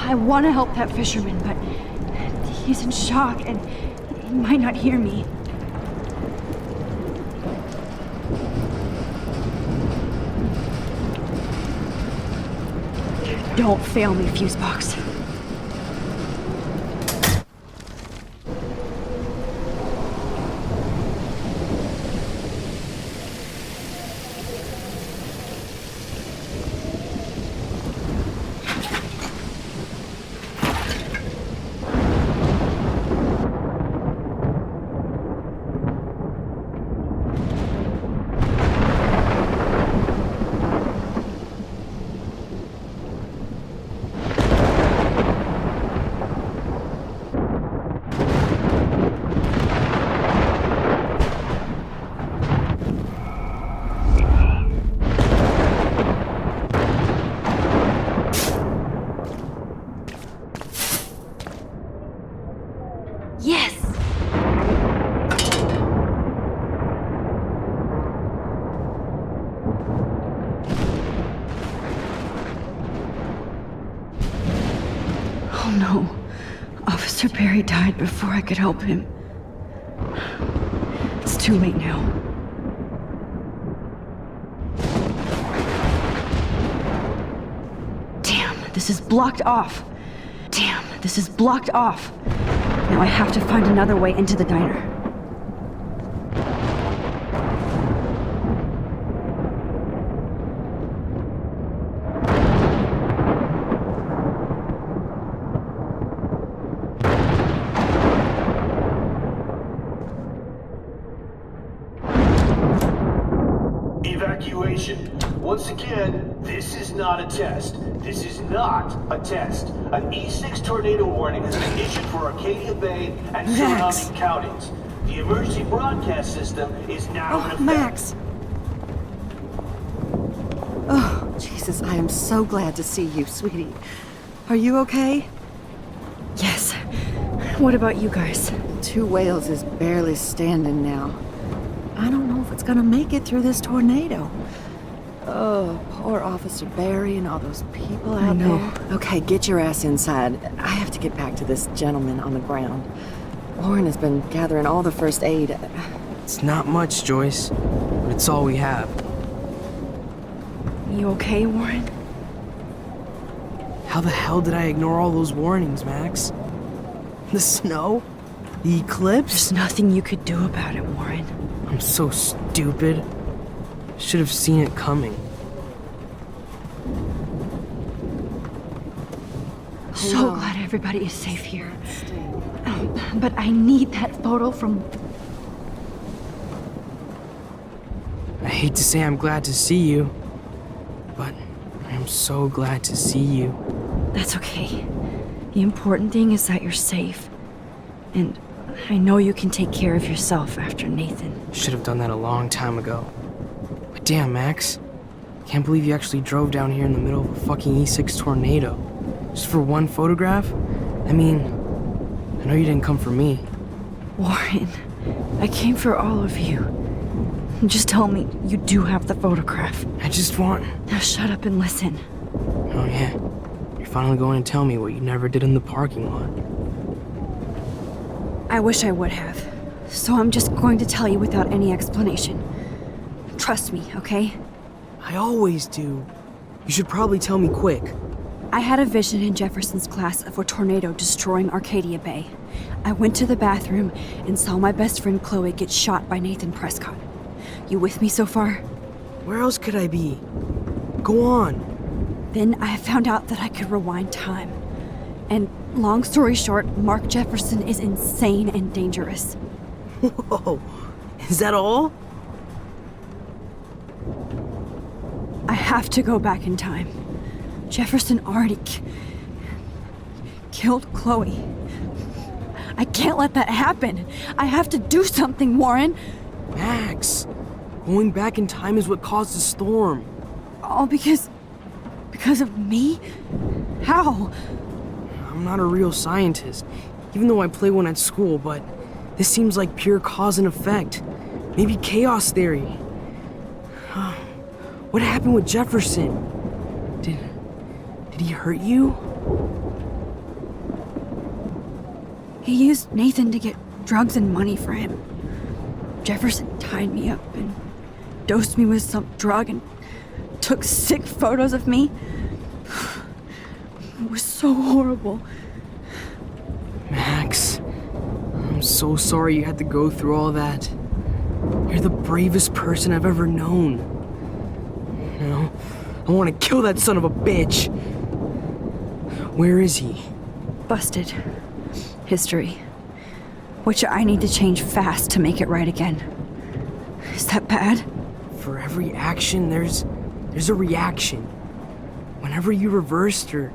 A: I want to help that fisherman, but he's in shock and he might not hear me. Don't fail me, Fusebox. Yes! Oh no. Officer Barry died before I could help him. It's too late now. Damn, this is blocked off. Damn, this is blocked off. Now I have to find another way into the diner.
K: Evacuation. Once again, this is not a test. This is not a test. An E6 tornado warning has been issued for Arcadia Bay and surrounding counties. The emergency broadcast system is now in effect.
P: Max! Oh, Jesus, I am so glad to see you, sweetie. Are you okay?
A: Yes. What about you guys?
P: Two Whales is barely standing now. I don't know if it's gonna make it through this tornado. Oh, poor Officer Barry and all those people out there. Okay, get your ass inside. I have to get back to this gentleman on the ground. Lauren has been gathering all the first aid.
T: It's not much, Joyce, but it's all we have.
A: You okay, Warren?
T: How the hell did I ignore all those warnings, Max? The snow? The eclipse?
A: There's nothing you could do about it, Warren.
T: I'm so stupid. Should have seen it coming.
A: So glad everybody is safe here. But I need that photo from...
T: I hate to say I'm glad to see you, but I am so glad to see you.
A: That's okay. The important thing is that you're safe. And I know you can take care of yourself after Nathan.
T: Should have done that a long time ago. But damn, Max. Can't believe you actually drove down here in the middle of a fucking E6 tornado. Just for one photograph? I mean, I know you didn't come for me.
A: Warren, I came for all of you. Just tell me you do have the photograph.
T: I just want...
A: Now shut up and listen.
T: Oh yeah, you're finally going to tell me what you never did in the parking lot.
A: I wish I would have. So I'm just going to tell you without any explanation. Trust me, okay?
T: I always do. You should probably tell me quick.
B: I had a vision in Jefferson's class of a tornado destroying Arcadia Bay. I went to the bathroom and saw my best friend Chloe get shot by Nathan Prescott. You with me so far?
T: Where else could I be? Go on.
B: Then I found out that I could rewind time. And long story short, Mark Jefferson is insane and dangerous.
T: Whoa, is that all?
B: I have to go back in time. Jefferson already killed Chloe. I can't let that happen. I have to do something, Warren.
T: Max, going back in time is what caused the storm.
B: All because of me? How?
T: I'm not a real scientist, even though I play one at school, but this seems like pure cause and effect. Maybe chaos theory. What happened with Jefferson? Did he hurt you?
B: He used Nathan to get drugs and money for him. Jefferson tied me up and dosed me with some drug and took sick photos of me. It was so horrible.
T: Max, I'm so sorry you had to go through all that. You're the bravest person I've ever known. You know, I want to kill that son of a bitch. Where is he?
B: Busted. History. Which I need to change fast to make it right again. Is that bad?
T: For every action, there's a reaction. Whenever you reversed or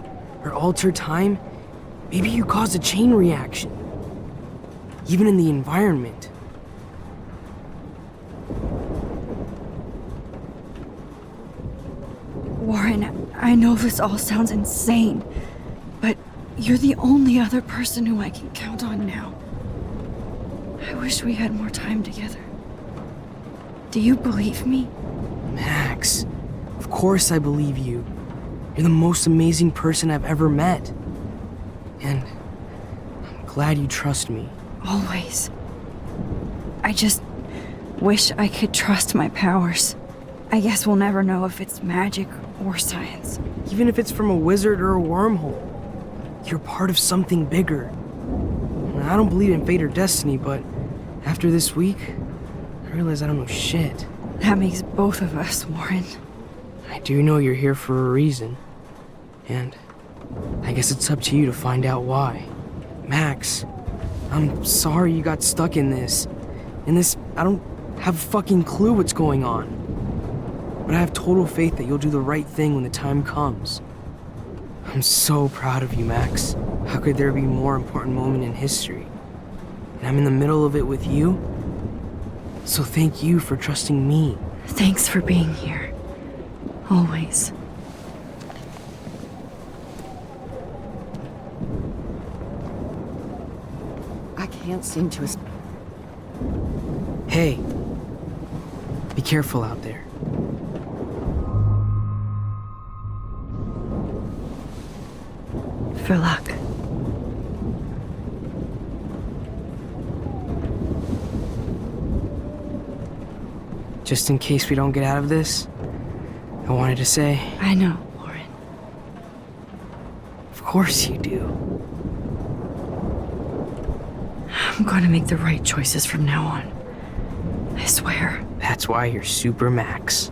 T: alter time, maybe you caused a chain reaction. Even in the environment.
B: Warren, I know this all sounds insane, but you're the only other person who I can count on now. I wish we had more time together. Do you believe me?
T: Max, of course I believe you. You're the most amazing person I've ever met. And I'm glad you trust me.
B: Always. I just wish I could trust my powers. I guess we'll never know if it's magic or science.
T: Even if it's from a wizard or a wormhole, you're part of something bigger. I don't believe in fate or destiny, but after this week, I realize I don't know shit.
B: That makes both of us, Warren.
T: I do know you're here for a reason. And I guess it's up to you to find out why. Max, I'm sorry you got stuck in this. I don't have a fucking clue what's going on. But I have total faith that you'll do the right thing when the time comes. I'm so proud of you, Max. How could there be a more important moment in history? And I'm in the middle of it with you. So thank you for trusting me.
B: Thanks for being here. Always. I can't seem to...
T: Hey, be careful out there.
B: For luck.
T: Just in case we don't get out of this, I wanted to say...
B: I know, Warren.
T: Of course you do.
B: I'm gonna make the right choices from now on. I swear.
T: That's why you're Super Max.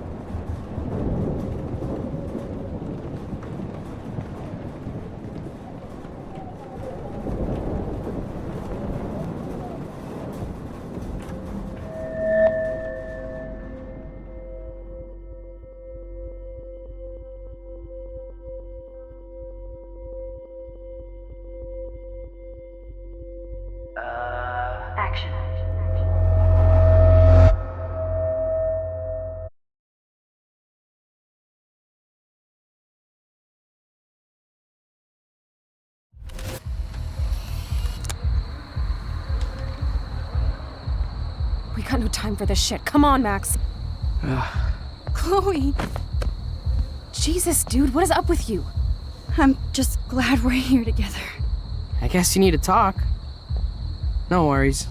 I: Action.
M: We got no time for this shit. Come on, Max. Chloe. Jesus, dude, what is up with you?
B: I'm just glad we're here together.
T: I guess you need to talk. No worries.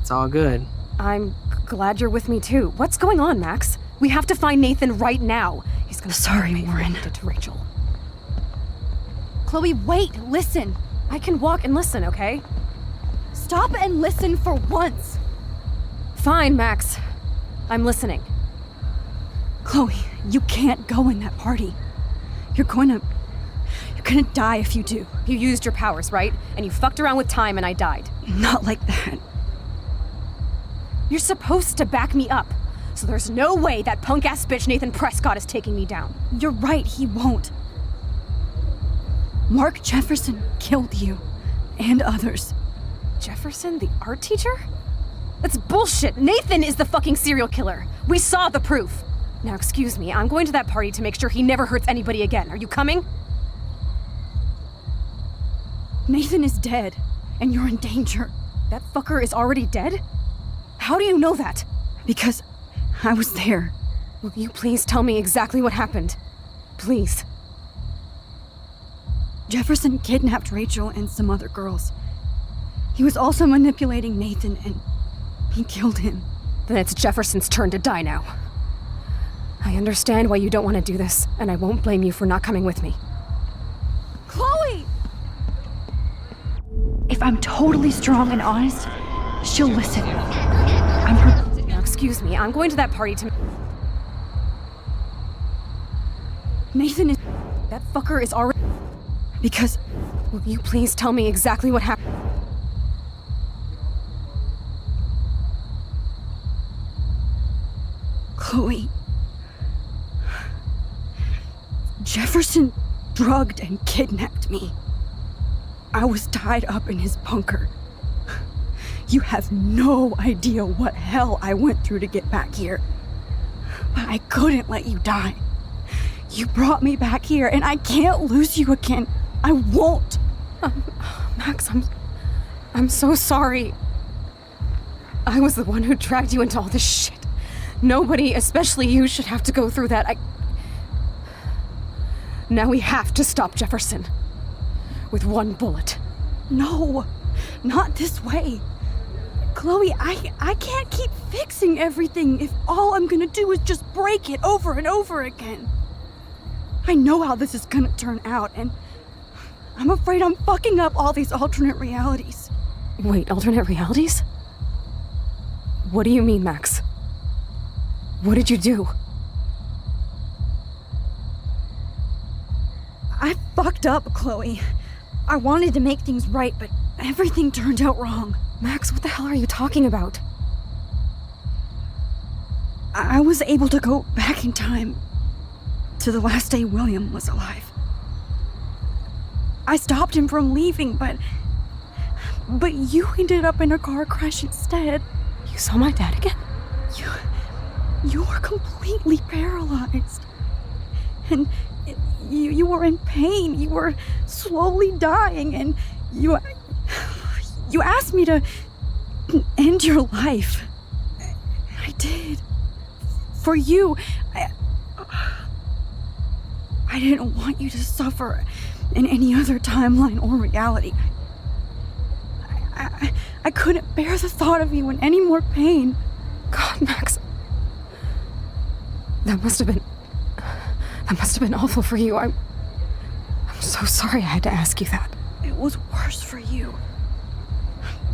T: It's all good.
M: I'm glad you're with me too. What's going on, Max? We have to find Nathan right now. He's gonna
B: Sorry, Warren.
M: To Rachel.
B: Chloe, wait, listen. I can walk and listen, okay? Stop and listen for once. Fine, Max. I'm listening. Chloe, you can't go in that party. You're gonna die if you do. You used your powers, right? And you fucked around with time and I died. Not like that. You're supposed to back me up. So there's no way that punk-ass bitch Nathan Prescott is taking me down. You're right, he won't. Mark Jefferson killed you. And others. Jefferson, the art teacher? That's bullshit! Nathan is the fucking serial killer! We saw the proof! Now excuse me, I'm going to that party to make sure he never hurts anybody again. Are you coming? Nathan is dead, and you're in danger. That fucker is already dead? How do you know that? Because I was there. Will you please tell me exactly what happened? Please. Jefferson kidnapped Rachel and some other girls. He was also manipulating Nathan, and he killed him. Then it's Jefferson's turn to die now. I understand why you don't want to do this, and I won't blame you for not coming with me. Chloe! If I'm totally strong and honest, she'll listen. I'm her. Now, excuse me, I'm going to that party to. Nathan is. That fucker is already. Because. Will you please tell me exactly what happened? Chloe. Jefferson drugged and kidnapped me. I was tied up in his bunker. You have no idea what hell I went through to get back here. But I couldn't let you die. You brought me back here, and I can't lose you again. I won't. Max, I'm so sorry. I was the one who dragged you into all this shit. Nobody, especially you, should have to go through that. Now we have to stop Jefferson. With one bullet. No, not this way. Chloe, I can't keep fixing everything if all I'm gonna do is just break it over and over again. I know how this is gonna turn out, and I'm afraid I'm fucking up all these alternate realities. Wait, alternate realities? What do you mean, Max? What did you do? I fucked up, Chloe. I wanted to make things right, but everything turned out wrong. Max, what the hell are you talking about? I was able to go back in time to the last day William was alive. I stopped him from leaving, but you ended up in a car crash instead. You saw my dad again? You were completely paralyzed. And you were in pain. You were slowly dying, and you asked me to end your life. I did. For you. I didn't want you to suffer in any other timeline or reality. I couldn't bear the thought of you in any more pain. God, Max. That must have been awful for you. I'm so sorry I had to ask you that. It was worse for you.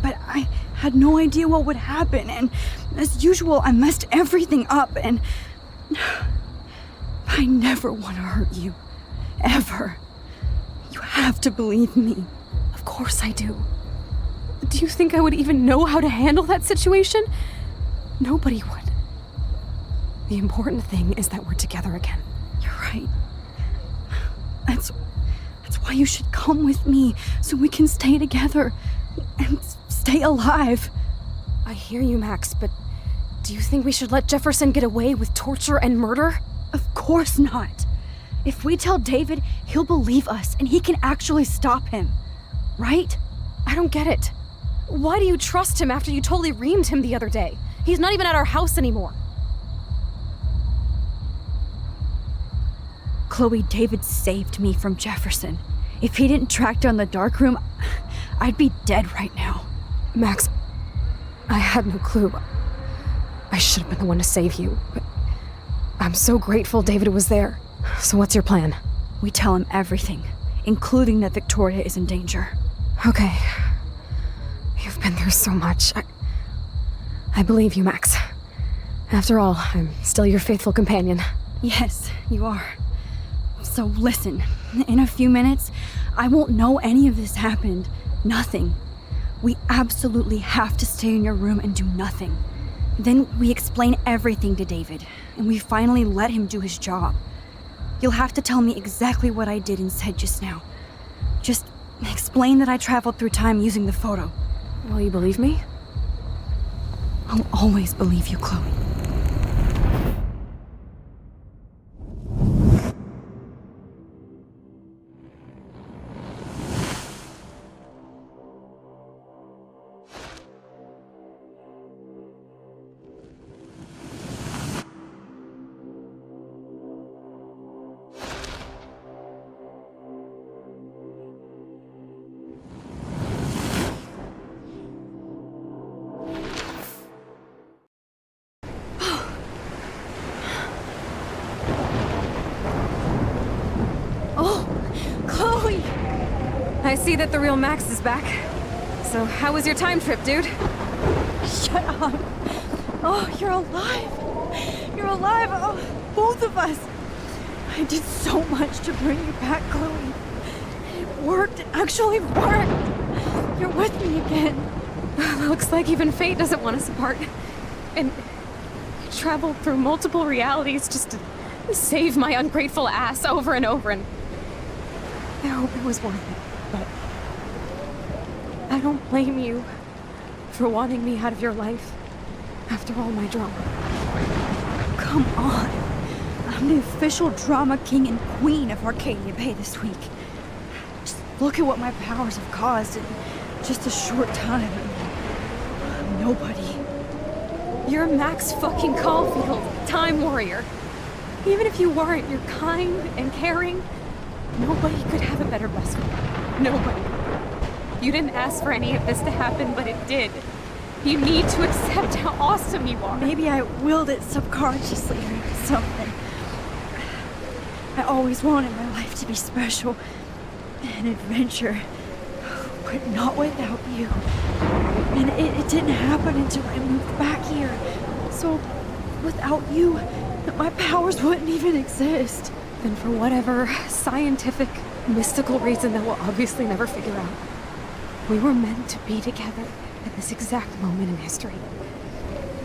B: But I had no idea what would happen, and as usual, I messed everything up, and I never want to hurt you. Ever. You have to believe me. Of course I do. Do you think I would even know how to handle that situation? Nobody would. The important thing is that we're together again. You're right. That's why you should come with me, so we can stay together and stay alive. I hear you, Max, but do you think we should let Jefferson get away with torture and murder? Of course not. If we tell David, he'll believe us and he can actually stop him. Right? I don't get it. Why do you trust him after you totally reamed him the other day? He's not even at our house anymore. Chloe, David saved me from Jefferson. If he didn't track down the darkroom, I'd be dead right now. Max, I had no clue. I should have been the one to save you, but I'm so grateful David was there. So what's your plan? We tell him everything. including that Victoria is in danger.
I: Okay. You've been through so much. I believe you, Max. After all, I'm still your faithful companion.
B: Yes, you are. So listen, in a few minutes, I won't know any of this happened. Nothing. We absolutely have to stay in your room and do nothing. Then we explain everything to David, and we finally let him do his job. You'll have to tell me exactly what I did and said just now. Just explain that I traveled through time using the photo.
I: Will you believe me?
B: I'll always believe you, Chloe.
I: I see that the real Max is back. So, how was your time trip, dude?
B: Shut up. Oh, you're alive. You're alive. Oh, both of us. I did so much to bring you back, Chloe. It worked. It actually worked. You're with me again.
I: Looks like even fate doesn't want us apart. And I traveled through multiple realities just to save my ungrateful ass over and over, and I hope it was worth it. But I don't blame you for wanting me out of your life after all my drama.
B: Come on. I'm the official drama king and queen of Arcadia Bay this week. Just look at what my powers have caused in just a short time. Nobody.
I: You're Max fucking Caulfield, Time Warrior. Even if you weren't, you're kind and caring. Nobody could have a better best friend. Nobody. You didn't ask for any of this to happen, but it did. You need to accept how awesome you are.
B: Maybe I willed it subconsciously or something. I always wanted my life to be special. An adventure. But not without you. And it didn't happen until I moved back here. So, without you, my powers wouldn't even exist.
I: And for whatever scientific, mystical reason that we'll obviously never figure out, we were meant to be together at this exact moment in history.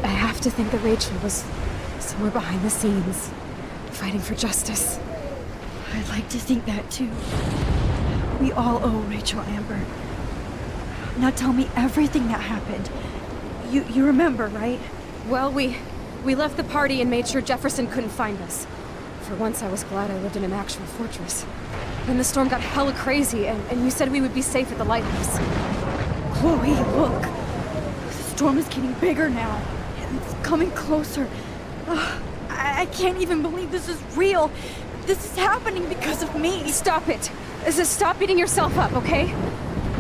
I: I have to think that Rachel was somewhere behind the scenes, fighting for justice.
B: I'd like to think that too. We all owe Rachel Amber. Now tell me everything that happened. You remember, right?
I: Well, we left the party and made sure Jefferson couldn't find us. For once, I was glad I lived in an actual fortress. Then the storm got hella crazy, and you said we would be safe at the lighthouse.
B: Chloe, look. The storm is getting bigger now. It's coming closer. I can't even believe this is real. This is happening because of me.
I: Stop it. Stop beating yourself up, okay?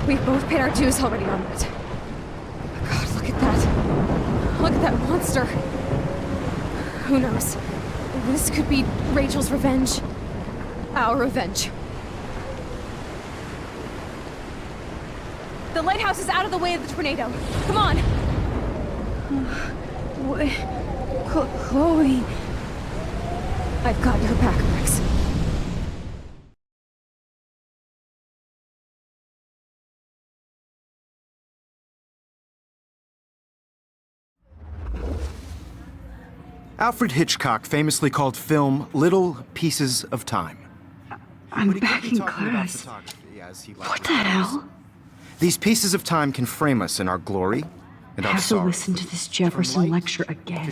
I: We've both paid our dues already on that. Oh God, look at that. Look at that monster. Who knows? This could be Rachel's revenge. Our revenge. The lighthouse is out of the way of the tornado. Come on!
B: Chloe...
I: I've got your back, Max.
C: Alfred Hitchcock famously called film little pieces of time.
A: I'm back in class. What the hell?
C: These pieces of time can frame us in our glory and
A: I
C: our
A: have to
C: sorrow.
A: listen to this Jefferson lecture again.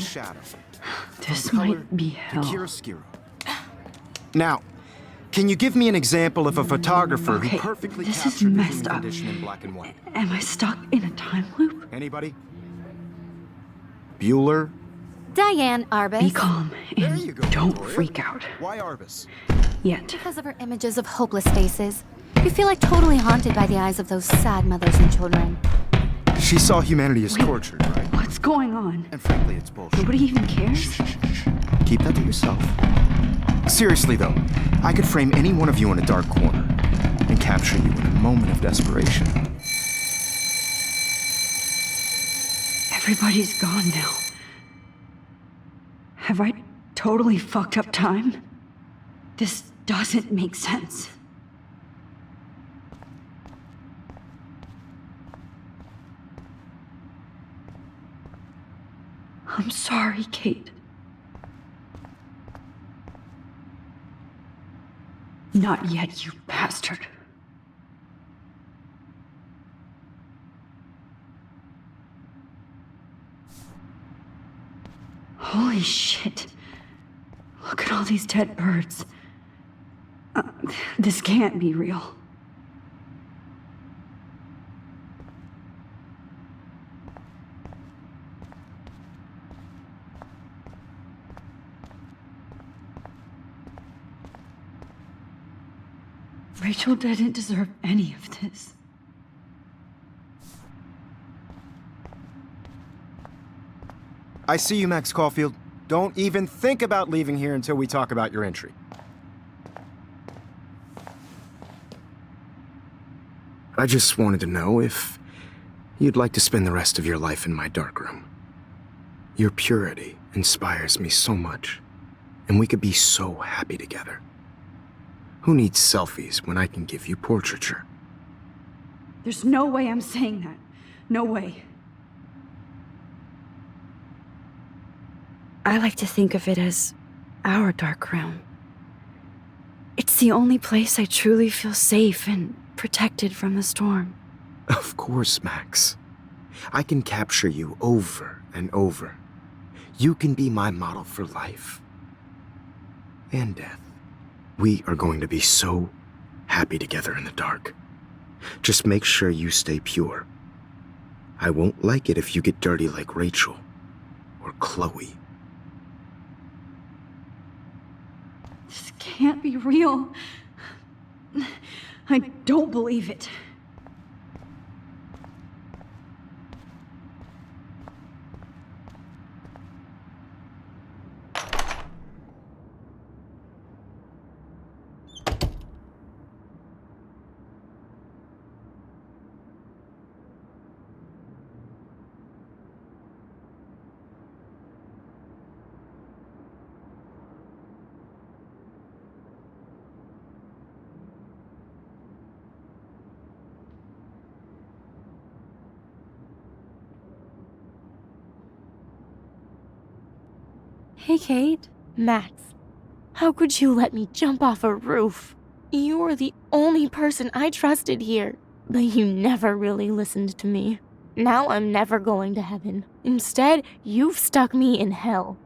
A: This might be hell.
C: Now, can you give me an example of a photographer
A: Okay,
C: who perfectly
A: this is
C: captured the
A: messed
C: human
A: up.
C: condition in black and white?
A: Am I stuck in a time loop?
C: Anybody? Bueller?
Q: Diane Arbus.
A: Be calm and don't freak out.
C: Why Arbus?
A: Yet.
Q: Because of her images of hopeless faces. You feel like totally haunted by the eyes of those sad mothers and children.
C: She saw humanity as tortured, right?
A: What's going on?
C: And frankly, it's bullshit.
A: Nobody even cares?
C: Keep that to yourself. Seriously, though, I could frame any one of you in a dark corner. and capture you in a moment of desperation.
A: Everybody's gone now. Have I totally fucked up time? This doesn't make sense. I'm sorry, Kate. Not yet, you bastard. Holy shit. Look at all these dead birds. This can't be real. Rachel didn't deserve any of this.
U: I see you, Max Caulfield. Don't even think about leaving here until we talk about your entry.
C: I just wanted to know if you'd like to spend the rest of your life in my darkroom. Your purity inspires me so much, and we could be so happy together. Who needs selfies when I can give you portraiture?
A: There's no way I'm saying that. No way. I like to think of it as our dark room. It's the only place I truly feel safe and protected from the storm.
C: Of course, Max. I can capture you over and over. You can be my model for life and death. We are going to be so happy together in the dark. Just make sure you stay pure. I won't like it if you get dirty like Rachel or Chloe.
A: This can't be real. I don't believe it.
G: Hey, Kate. Max, how could you let me jump off a roof? You were the only person I trusted here, but you never really listened to me. Now I'm never going to heaven. Instead, you've stuck me in hell.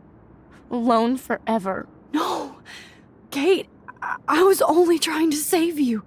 G: Alone forever.
A: No! Kate, I was only trying to save you.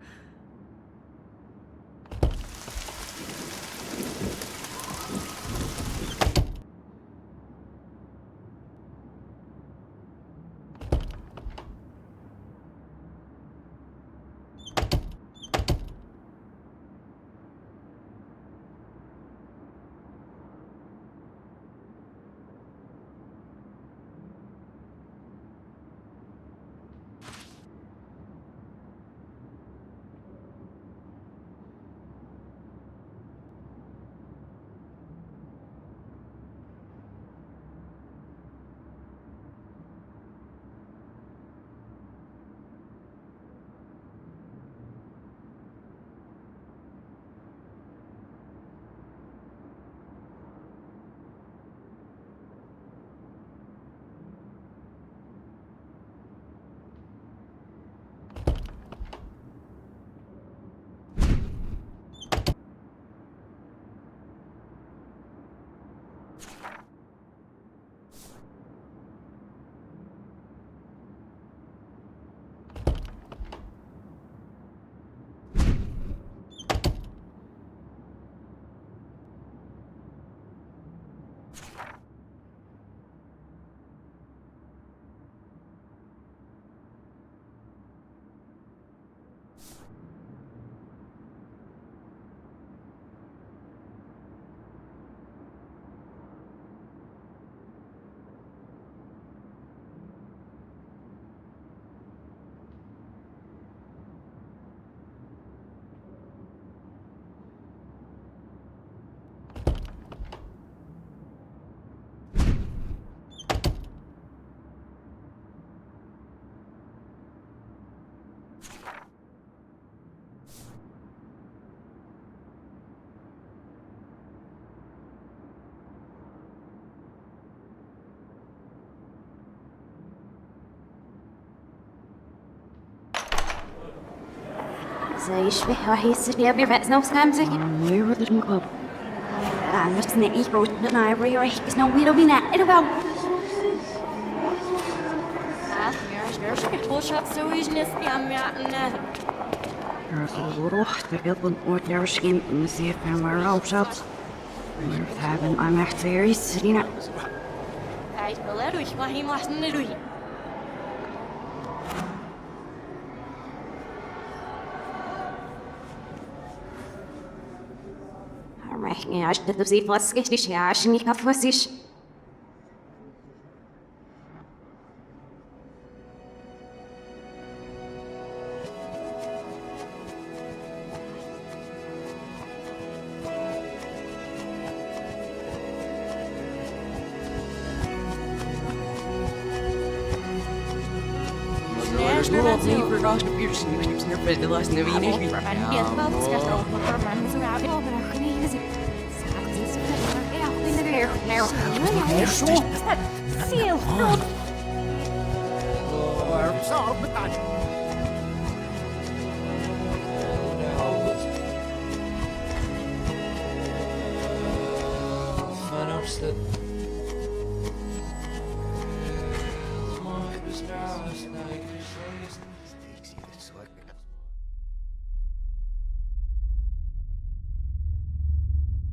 P: I'm actually sitting up.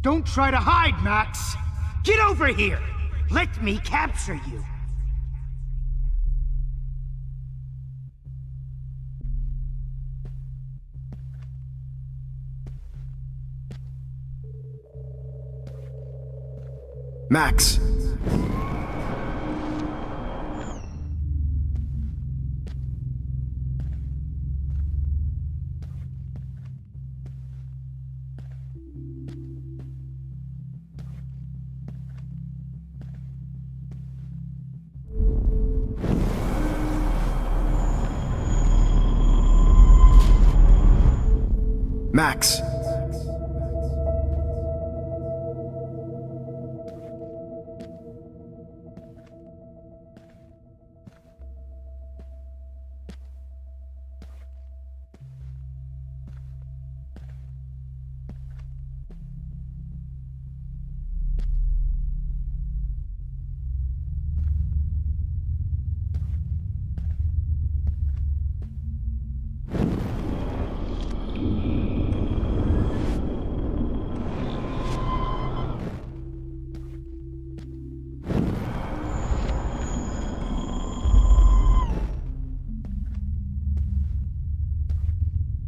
D: Don't try to hide, Max! Get over here! Let me capture you!
U: Max! Max!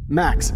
U: Max!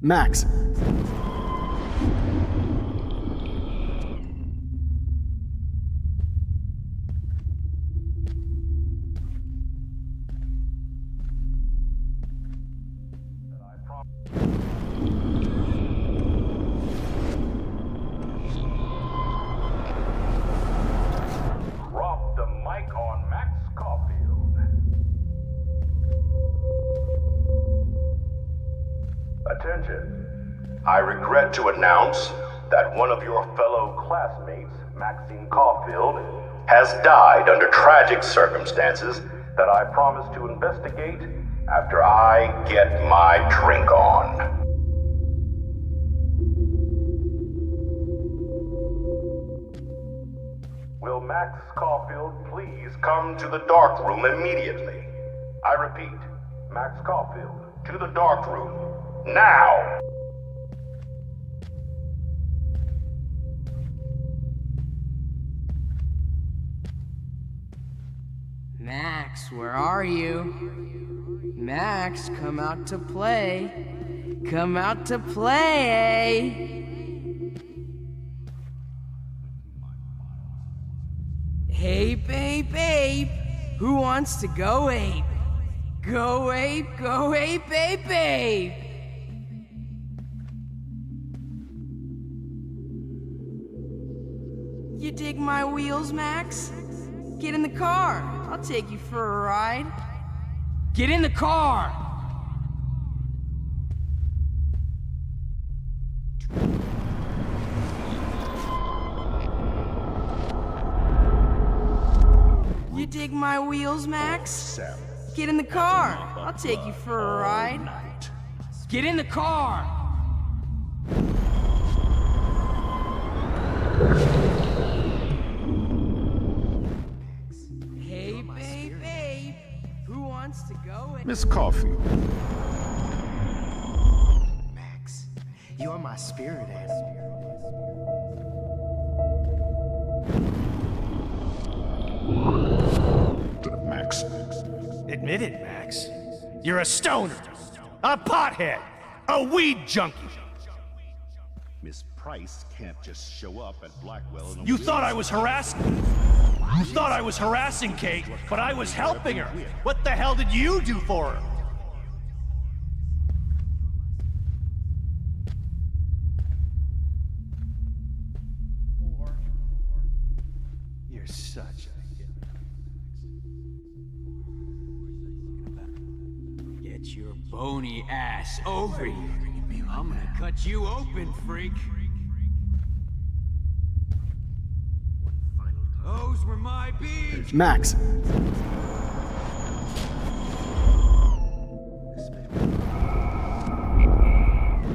U: Max!
V: Drop the mic on Max Caulfield. Attention. I regret to announce that one of your fellow classmates Maxine Caulfield, has died under tragic circumstances that I promise to investigate after I get my drink on. Will Max Caulfield please come to the dark room immediately? I repeat, Max Caulfield, to the dark room, now!
T: Max, where are you? Max, come out to play. Come out to play. Ape, ape, ape. Who wants to go ape? Go ape, ape, ape. You dig my wheels, Max? Get in the car. I'll take you for a ride. Get in the car! You dig my wheels, Max? Get in the car. I'll take you for a ride. Get in the car! Hey, babe, who wants to go?
H: Miss Caulfield.
C: Max, you're my spirit animal.
H: Max.
D: Admit it, Max. You're a stoner, a pothead, a weed junkie.
H: Miss Price can't just show up at Blackwell and...
D: You thought I was harassing? You thought I was harassing Kate, but I was helping her. What the hell did you do for her? You're such a...
L: Get your bony ass over here. I'm gonna cut you open, freak. Those were my beads.
U: Max.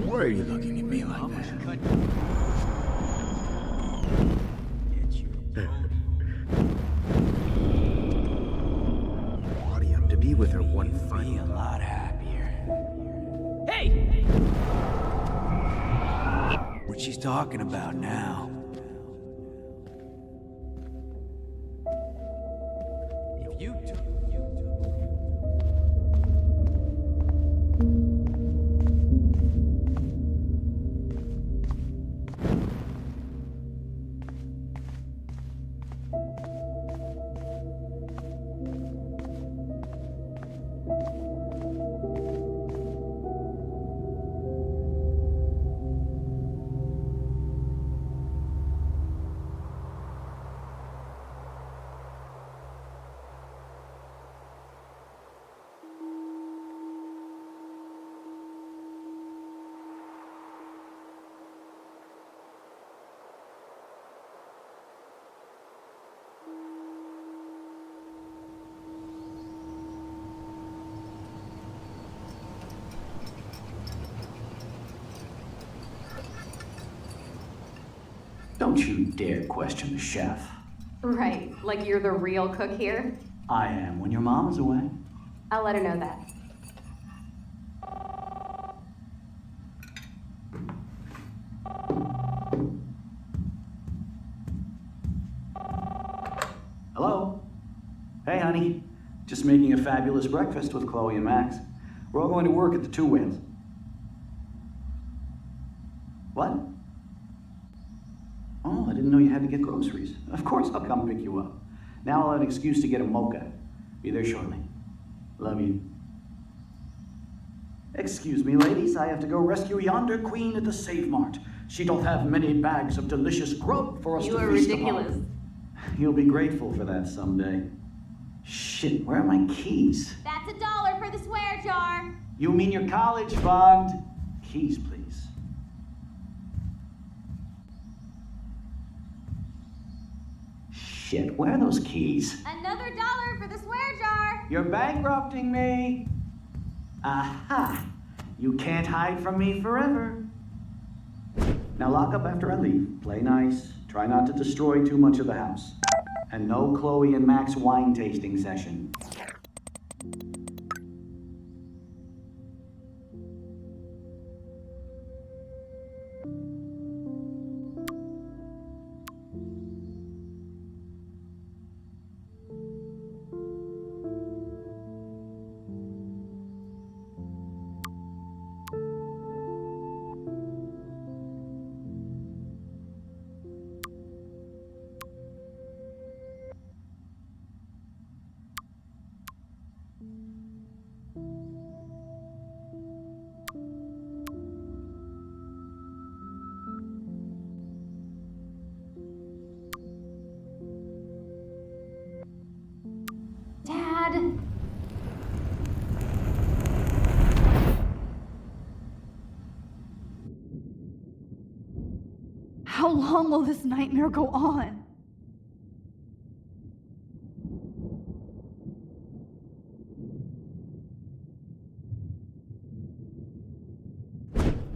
U: Why are you looking at me like that? Body up to be with her one final.
L: A lot happier.
D: Hey!
L: What she's talking about now? If you took...
S: Don't you dare question the chef.
W: Right, like you're the real cook here?
S: I am when your mom is away.
W: I'll let her know that.
S: Hello? Hey, honey. Just making a fabulous breakfast with Chloe and Max. We're all going to work at the Two Whales. What? Oh, I didn't know you had to get groceries. Of course I'll come pick you up. Now I'll have an excuse to get a mocha. Be there shortly. Love you. Excuse me, ladies. I have to go rescue yonder queen at the Save Mart. She doth have many bags of delicious grub for us
W: You
S: to
W: are
S: feast
W: ridiculous.
S: upon. You'll be grateful for that someday. Shit, where are my keys?
Q: That's $1 for the swear jar.
S: You mean your college fund? Keys, please.
N: shit, where are those keys?
W: Another $1 for the swear jar!
N: You're bankrupting me! Aha! You can't hide from me forever. Now lock up after I leave. Play nice. Try not to destroy too much of the house. And no Chloe and Max wine tasting session.
W: Dad!
A: How long will this nightmare go on?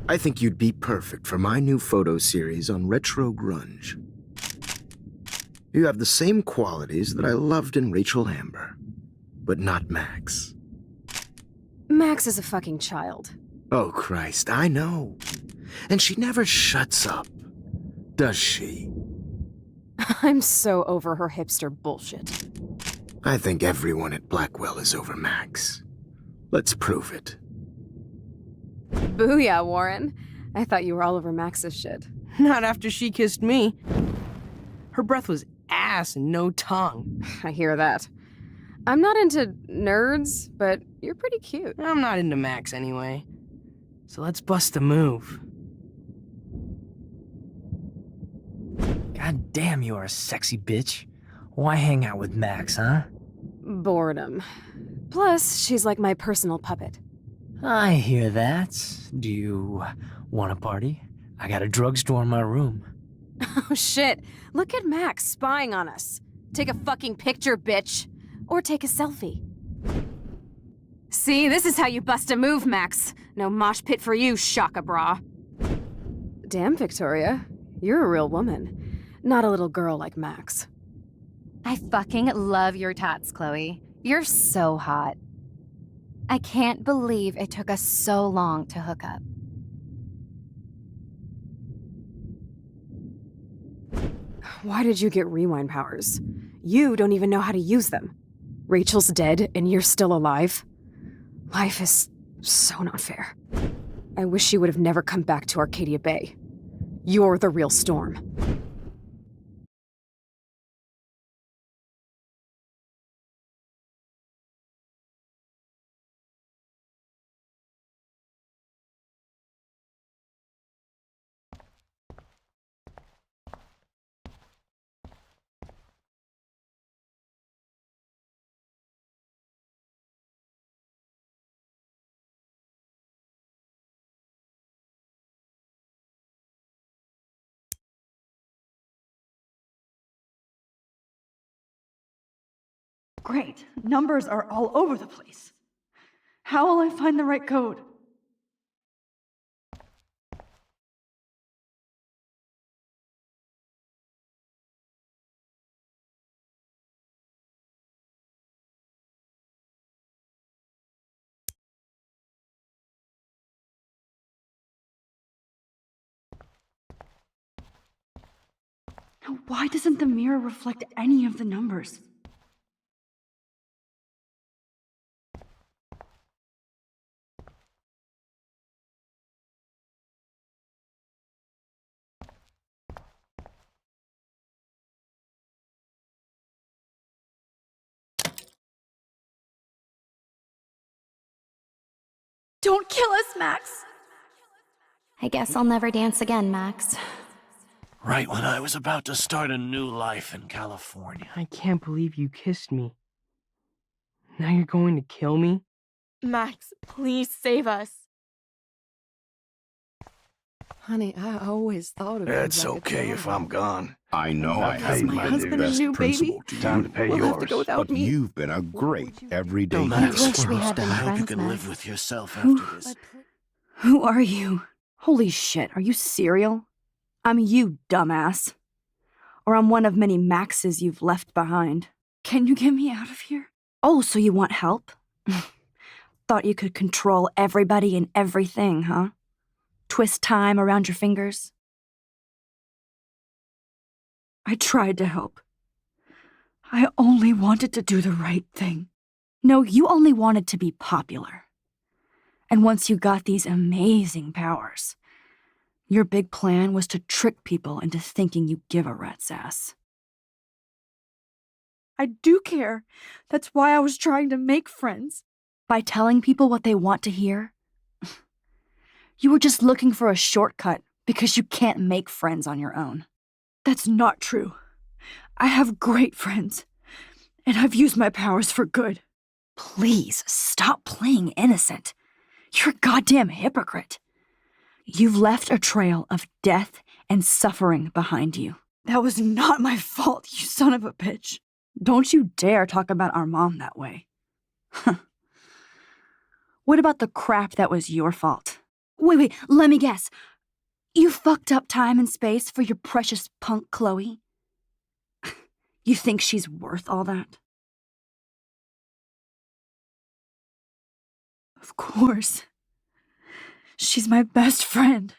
C: I think you'd be perfect for my new photo series on retro grunge. You have the same qualities that I loved in Rachel Amber, but not Max.
B: Max is a fucking child.
C: Oh, Christ, I know. And she never shuts up, does she?
B: I'm so over her hipster bullshit.
C: I think everyone at Blackwell is over Max. Let's prove it.
B: Booyah, Warren. I thought you were all over Max's shit.
T: Not after she kissed me. Her breath was ass and no tongue.
B: I hear that. I'm not into nerds, but you're pretty cute.
T: I'm not into Max anyway. So let's bust a move.
O: God damn, you are a sexy bitch. Why hang out with Max, huh?
B: Boredom. Plus, she's like my personal puppet.
O: I hear that. Do you want a party? I got a drugstore in my room.
B: Oh shit, look at Max spying on us. Take a fucking picture, bitch. Or take a selfie. See, this is how you bust a move, Max. No mosh pit for you, Shaka Bra. Damn, Victoria. You're a real woman. Not a little girl like Max.
M: I fucking love your tats, Chloe. You're so hot. I can't believe it took us so long to hook up.
B: Why did you get rewind powers? You don't even know how to use them. Rachel's dead and you're still alive. Life is so not fair. I wish she would have never come back to Arcadia Bay. You're the real Storm.
A: Great. Numbers are all over the place. How will I find the right code? Now, why doesn't the mirror reflect any of the numbers? Don't kill us, Max!
Q: I guess I'll never dance again, Max.
D: Right when I was about to start a new life in California.
T: I can't believe you kissed me. Now you're going to kill me?
G: Max, please save us.
P: Honey, I always thought of you
V: It's
P: like a
V: okay if
P: daughter.
V: I'm gone. I know I
P: Is
V: have
P: my
V: my
P: husband a
V: best
P: new
V: principle
P: baby?
V: to Time to pay
P: We'll
V: yours.
P: have to go without
V: But
P: me.
V: you've been a great everyday
M: I
V: hero.
M: wish we had been
V: I hope you
M: friends,
V: can live
M: Max.
V: with yourself
B: Who-
V: after this.
B: Who are you? Holy shit, are you serial? I'm you, dumbass. Or I'm one of many Maxes you've left behind. Can you get me out of here? Oh, so you want help? Thought you could control everybody and everything, huh? Twist time around your fingers? I tried to help. I only wanted to do the right thing. No, you only wanted to be popular. And once you got these amazing powers, your big plan was to trick people into thinking you give a rat's ass. I do care. That's why I was trying to make friends. By telling people what they want to hear? You were just looking for a shortcut because you can't make friends on your own. That's not true. I have great friends, and I've used my powers for good. Please, stop playing innocent. You're a goddamn hypocrite. You've left a trail of death and suffering behind you. That was not my fault, you son of a bitch. Don't you dare talk about our mom that way. What about the crap that was your fault? Wait, let me guess. You fucked up time and space for your precious punk Chloe? You think she's worth all that? Of course. She's my best friend.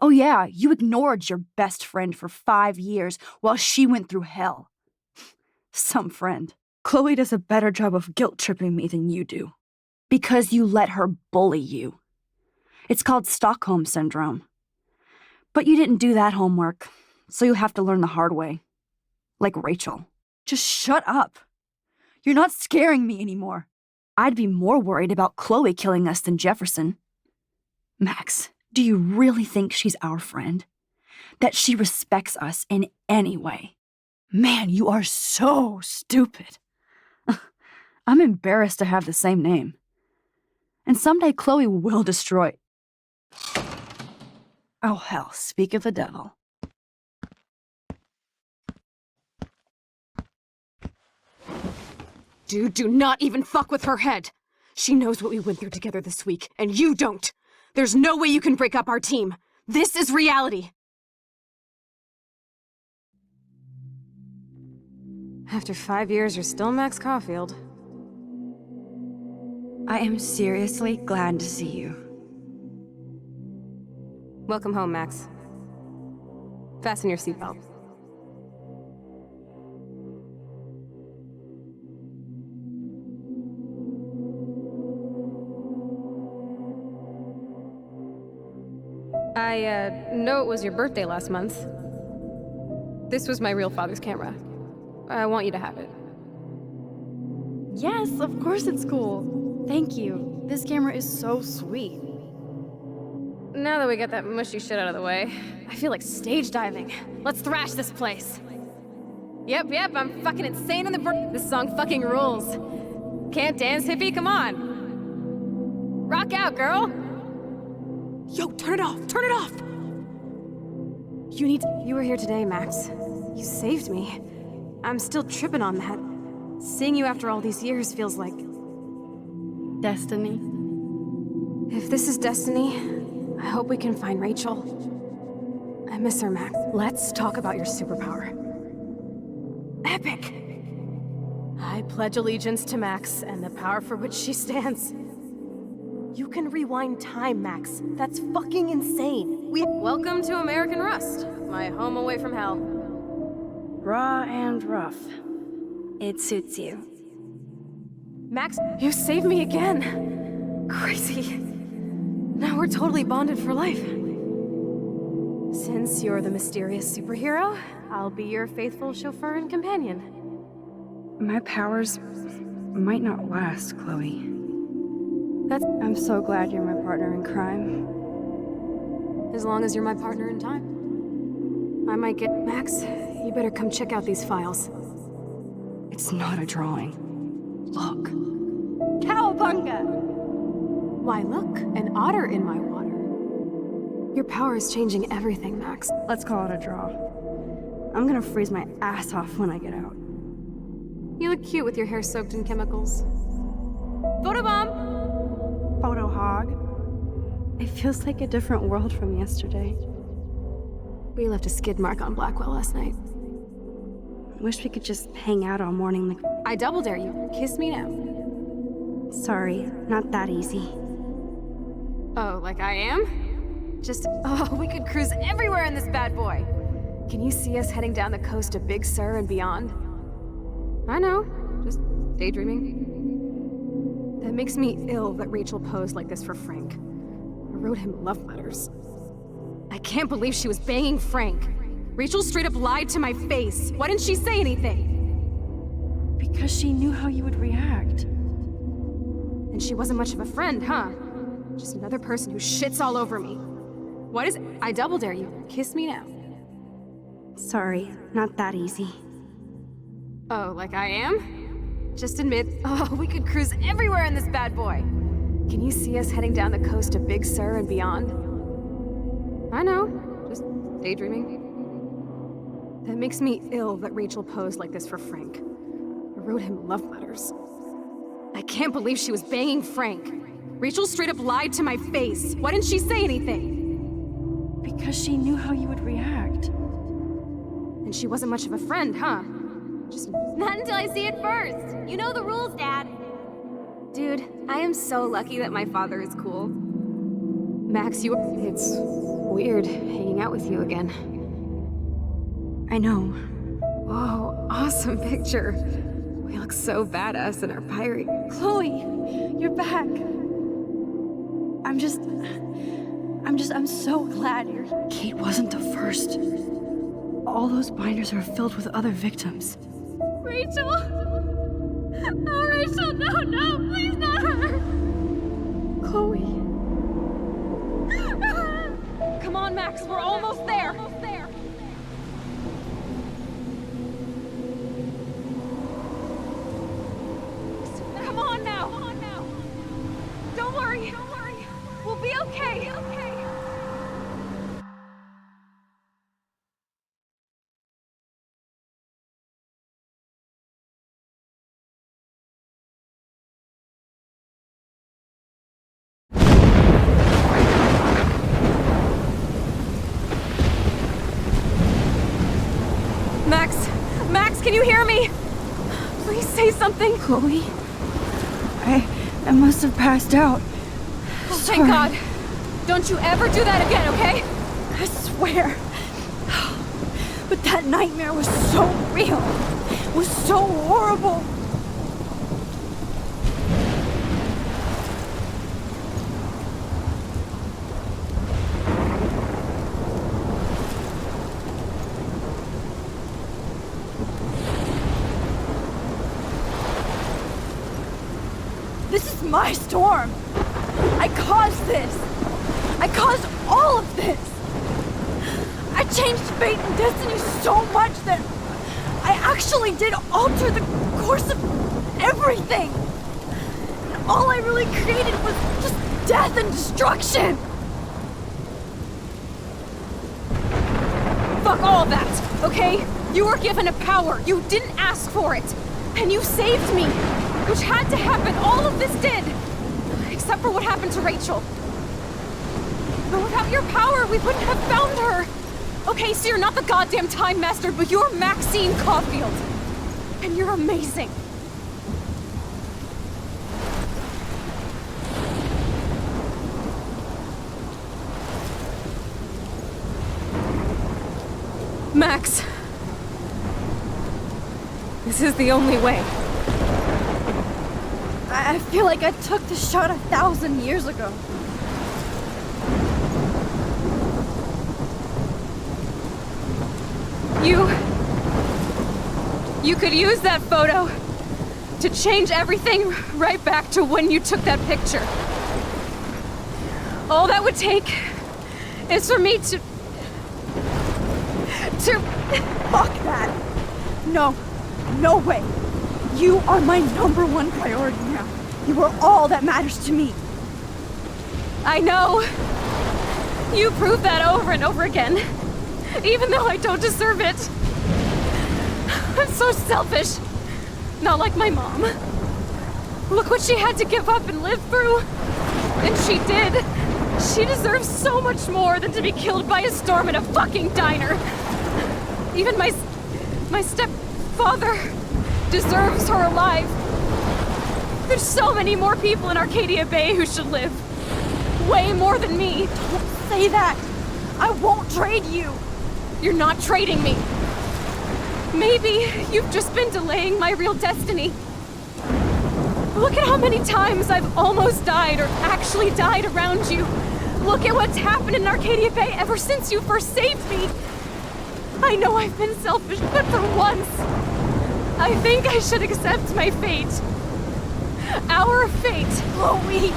B: Oh yeah, you ignored your best friend for 5 years while she went through hell. Some friend. Chloe does a better job of guilt-tripping me than you do. Because you let her bully you. It's called Stockholm Syndrome. But you didn't do that homework, so you'll have to learn the hard way. Like Rachel. Just shut up. You're not scaring me anymore. I'd be more worried about Chloe killing us than Jefferson. Max, do you really think she's our friend? That she respects us in any way? Man, you are so stupid. I'm embarrassed to have the same name. And someday Chloe will destroy... Oh hell, speak of the devil.
I: Dude, do not even fuck with her head. She knows what we went through together this week, and you don't. There's no way you can break up our team. This is reality. After 5 years, you're still Max Caulfield.
B: I am seriously glad to see you.
I: Welcome home, Max. Fasten your seatbelt. I know it was your birthday last month. This was my real father's camera. I want you to have it.
B: Yes, of course it's cool. Thank you. This camera is so sweet.
I: Now that we got that mushy shit out of the way, I feel like stage diving. Let's thrash this place. Yep, I'm fucking insane on the This song fucking rules. Can't dance, hippie? Come on. Rock out, girl. Yo, turn it off, turn it off! You were here today, Max. You saved me. I'm still tripping on that. Seeing you after all these years feels like...
B: Destiny.
I: If this is destiny, I hope we can find Rachel. I miss her, Max. Let's talk about your superpower. Epic! I pledge allegiance to Max and the power for which she stands. You can rewind time, Max. That's fucking insane. Welcome to American Rust, my home away from hell.
B: Raw and rough. It suits you.
I: Max, you saved me again. Crazy. Now we're totally bonded for life. Since you're the mysterious superhero, I'll be your faithful chauffeur and companion.
B: My powers might not last, Chloe. I'm so glad you're my partner in crime.
I: As long as you're my partner in time. I might get... Max, you better come check out these files.
B: It's not a drawing. Look. Cowabunga!
I: Why, look, an otter in my water. Your power is changing everything, Max.
A: Let's call it a draw. I'm gonna freeze my ass off when I get out.
I: You look cute with your hair soaked in chemicals. Photobomb!
A: Photo hog. It feels like a different world from yesterday.
I: We left a skid mark on Blackwell last night.
A: Wish we could just hang out all morning like...
I: I double dare you. Kiss me now.
A: Sorry, not that easy.
I: Oh, like I am? We could cruise everywhere in this bad boy. Can you see us heading down the coast to Big Sur and beyond? I know, just daydreaming. That makes me ill that Rachel posed like this for Frank. I wrote him love letters. I can't believe she was banging Frank. Rachel straight up lied to my face. Why didn't she say anything?
A: Because she knew how you would react.
I: And she wasn't much of a friend, huh? Just another person who shits all over me. Why does I double dare you? Kiss me now.
A: Sorry, not that easy.
I: Oh, like I am? Just admit, we could cruise everywhere in this bad boy. Can you see us heading down the coast to Big Sur and beyond? I know, just daydreaming. That makes me ill that Rachel posed like this for Frank. I wrote him love letters. I can't believe she was banging Frank. Rachel straight up lied to my face. Why didn't she say anything?
A: Because she knew how you would react.
I: And she wasn't much of a friend, huh? Just
W: not until I see it first. You know the rules, Dad.
I: Dude, I am so lucky that my father is cool. Max, it's weird hanging out with you again.
A: I know.
I: Whoa, awesome picture. We look so badass in our pirate.
A: Chloe, you're back. I'm so glad Kate wasn't the first. All those binders are filled with other victims.
W: Rachel? Oh, Rachel, no, please not her.
A: Chloe.
I: Come on, Max, we're almost there. Come on now. Don't worry. We'll be okay. Max, can you hear me? Please say something.
A: Chloe? I must have passed out.
I: Oh, thank God. Don't you ever do that again, okay?
A: I swear. But that nightmare was so real. It was so horrible. This is my storm. I caused this. I caused all of this. I changed fate and destiny so much that I actually did alter the course of everything. And all I really created was just death and destruction.
I: Fuck all of that, okay? You were given a power. You didn't ask for it. And you saved me. Which had to happen. All of this did. Except for what happened to Rachel. But without your power, we wouldn't have found her. Okay, so you're not the goddamn Time Master, but you're Maxine Caulfield. And you're amazing. Max. This is the only way.
A: I feel like I took the shot 1,000 years ago.
I: You could use that photo to change everything right back to when you took that picture. All that would take is for me to...
A: Fuck that! No way! You are my #1 priority now. You are all that matters to me.
I: I know. You prove that over and over again, even though I don't deserve it. I'm so selfish. Not like my mom. Look what she had to give up and live through. And she did. She deserves so much more than to be killed by a storm in a fucking diner. Even my stepfather deserves her alive. There's so many more people in Arcadia Bay who should live. Way more than me.
B: Don't say that. I won't trade you.
I: You're not trading me. Maybe you've just been delaying my real destiny. Look at how many times I've almost died or actually died around you. Look at what's happened in Arcadia Bay ever since you first saved me. I know I've been selfish, but for once, I think I should accept my fate. Our fate.
B: Chloe!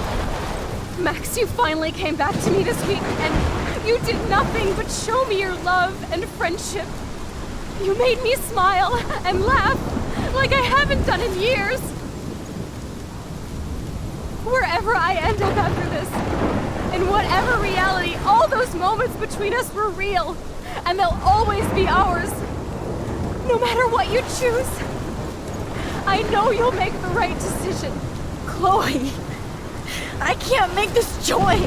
I: Max, you finally came back to me this week, and you did nothing but show me your love and friendship. You made me smile and laugh like I haven't done in years. Wherever I end up after this, in whatever reality, all those moments between us were real, and they'll always be ours. No matter what you choose, I know you'll make the right decision.
B: Chloe, I can't make this choice.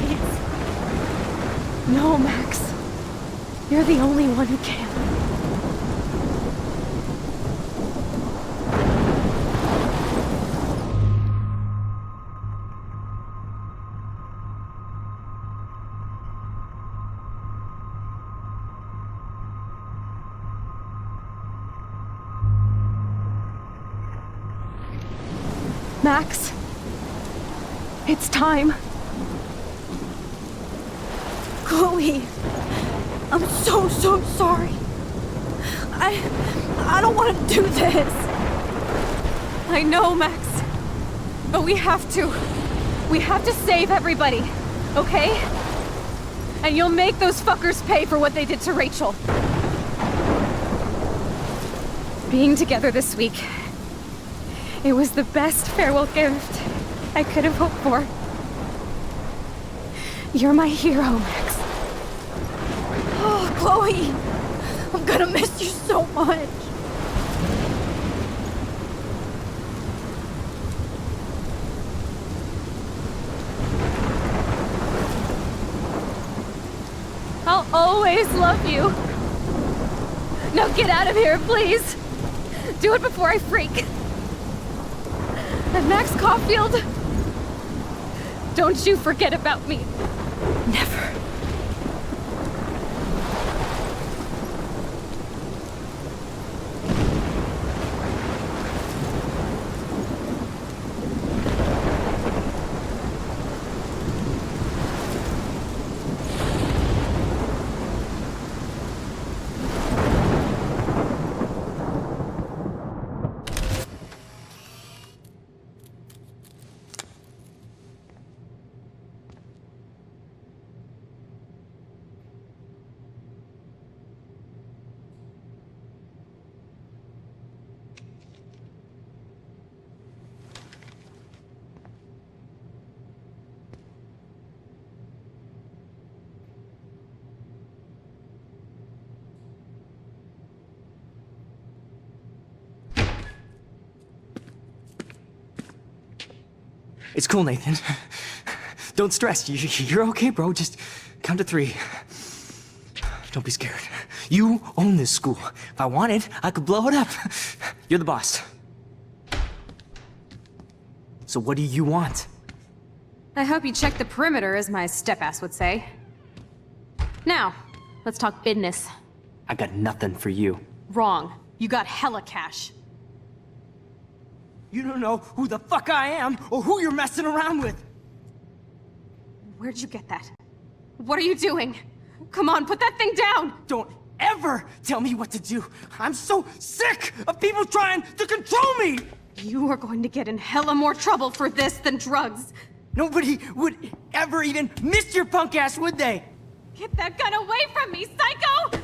I: No, Max. You're the only one who can. Max, it's time.
B: Chloe, I'm so sorry. I don't want to do this.
I: I know, Max, but we have to. We have to save everybody, okay? And you'll make those fuckers pay for what they did to Rachel. Being together this week, it was the best farewell gift I could have hoped for. You're my hero, Max.
B: Oh, Chloe, I'm gonna miss you so much.
I: I'll always love you. Now get out of here, please. Do it before I freak. And Max Caulfield, don't you forget about me.
B: Never.
O: It's cool, Nathan. Don't stress. You're okay, bro. Just count to 3. Don't be scared. You own this school. If I wanted, I could blow it up. You're the boss. So what do you want?
I: I hope you check the perimeter, as my step-ass would say. Now, let's talk business.
O: I got nothing for you.
I: Wrong. You got hella cash.
O: You don't know who the fuck I am or who you're messing around with.
I: Where'd you get that? What are you doing? Come on, put that thing down!
O: Don't ever tell me what to do. I'm so sick of people trying to control me!
I: You are going to get in hella more trouble for this than drugs.
O: Nobody would ever even miss your punk ass, would they?
I: Get that gun away from me, psycho!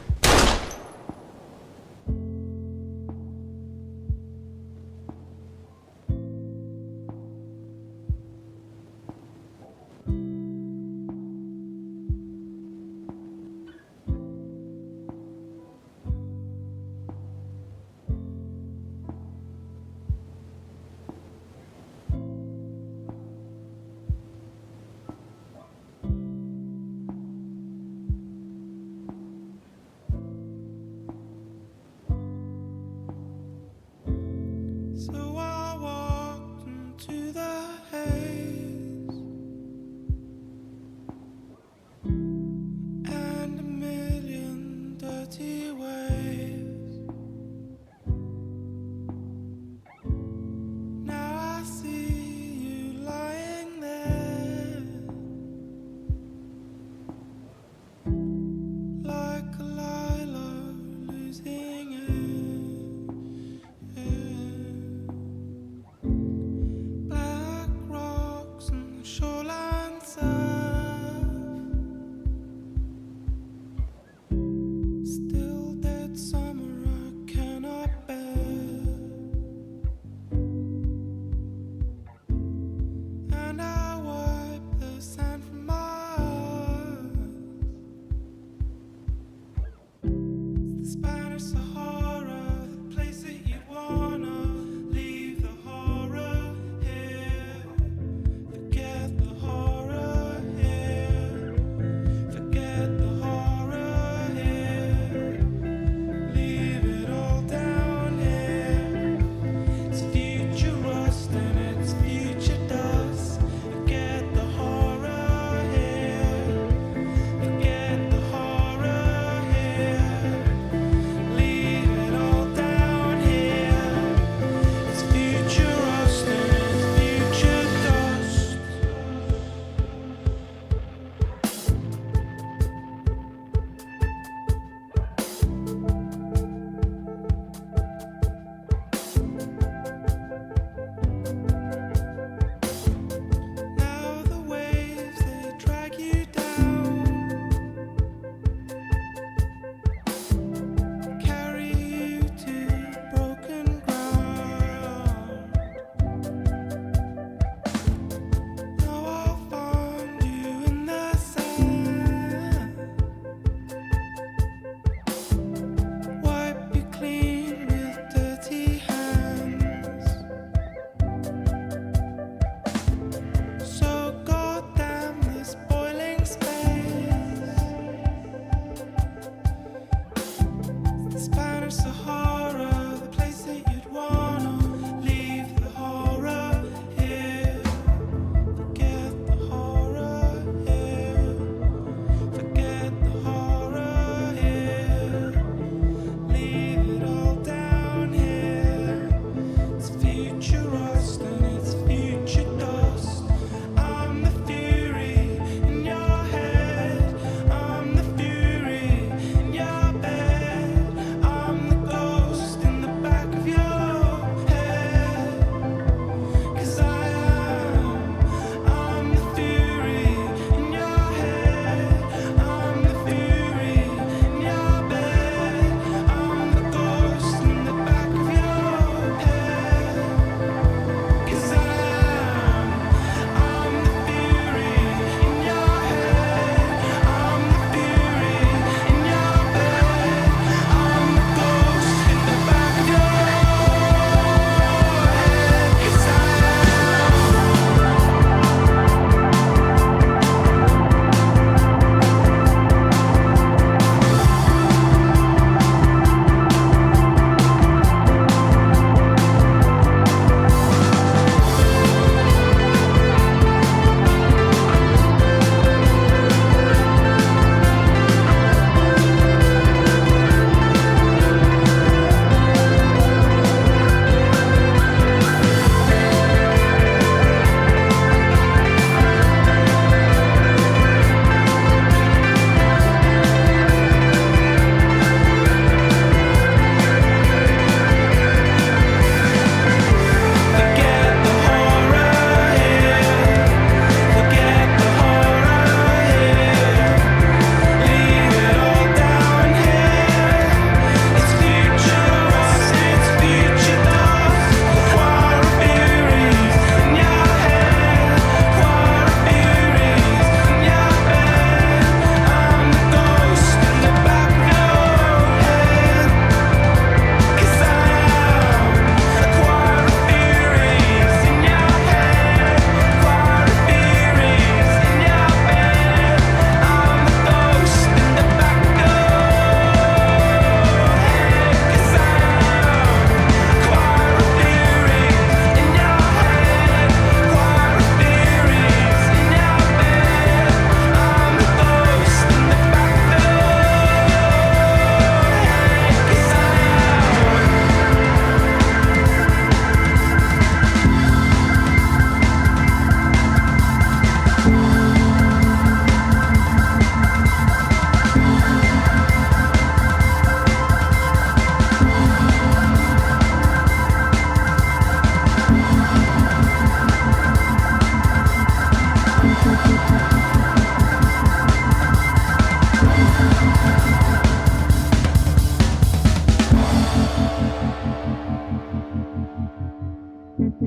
W: Thank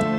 W: you.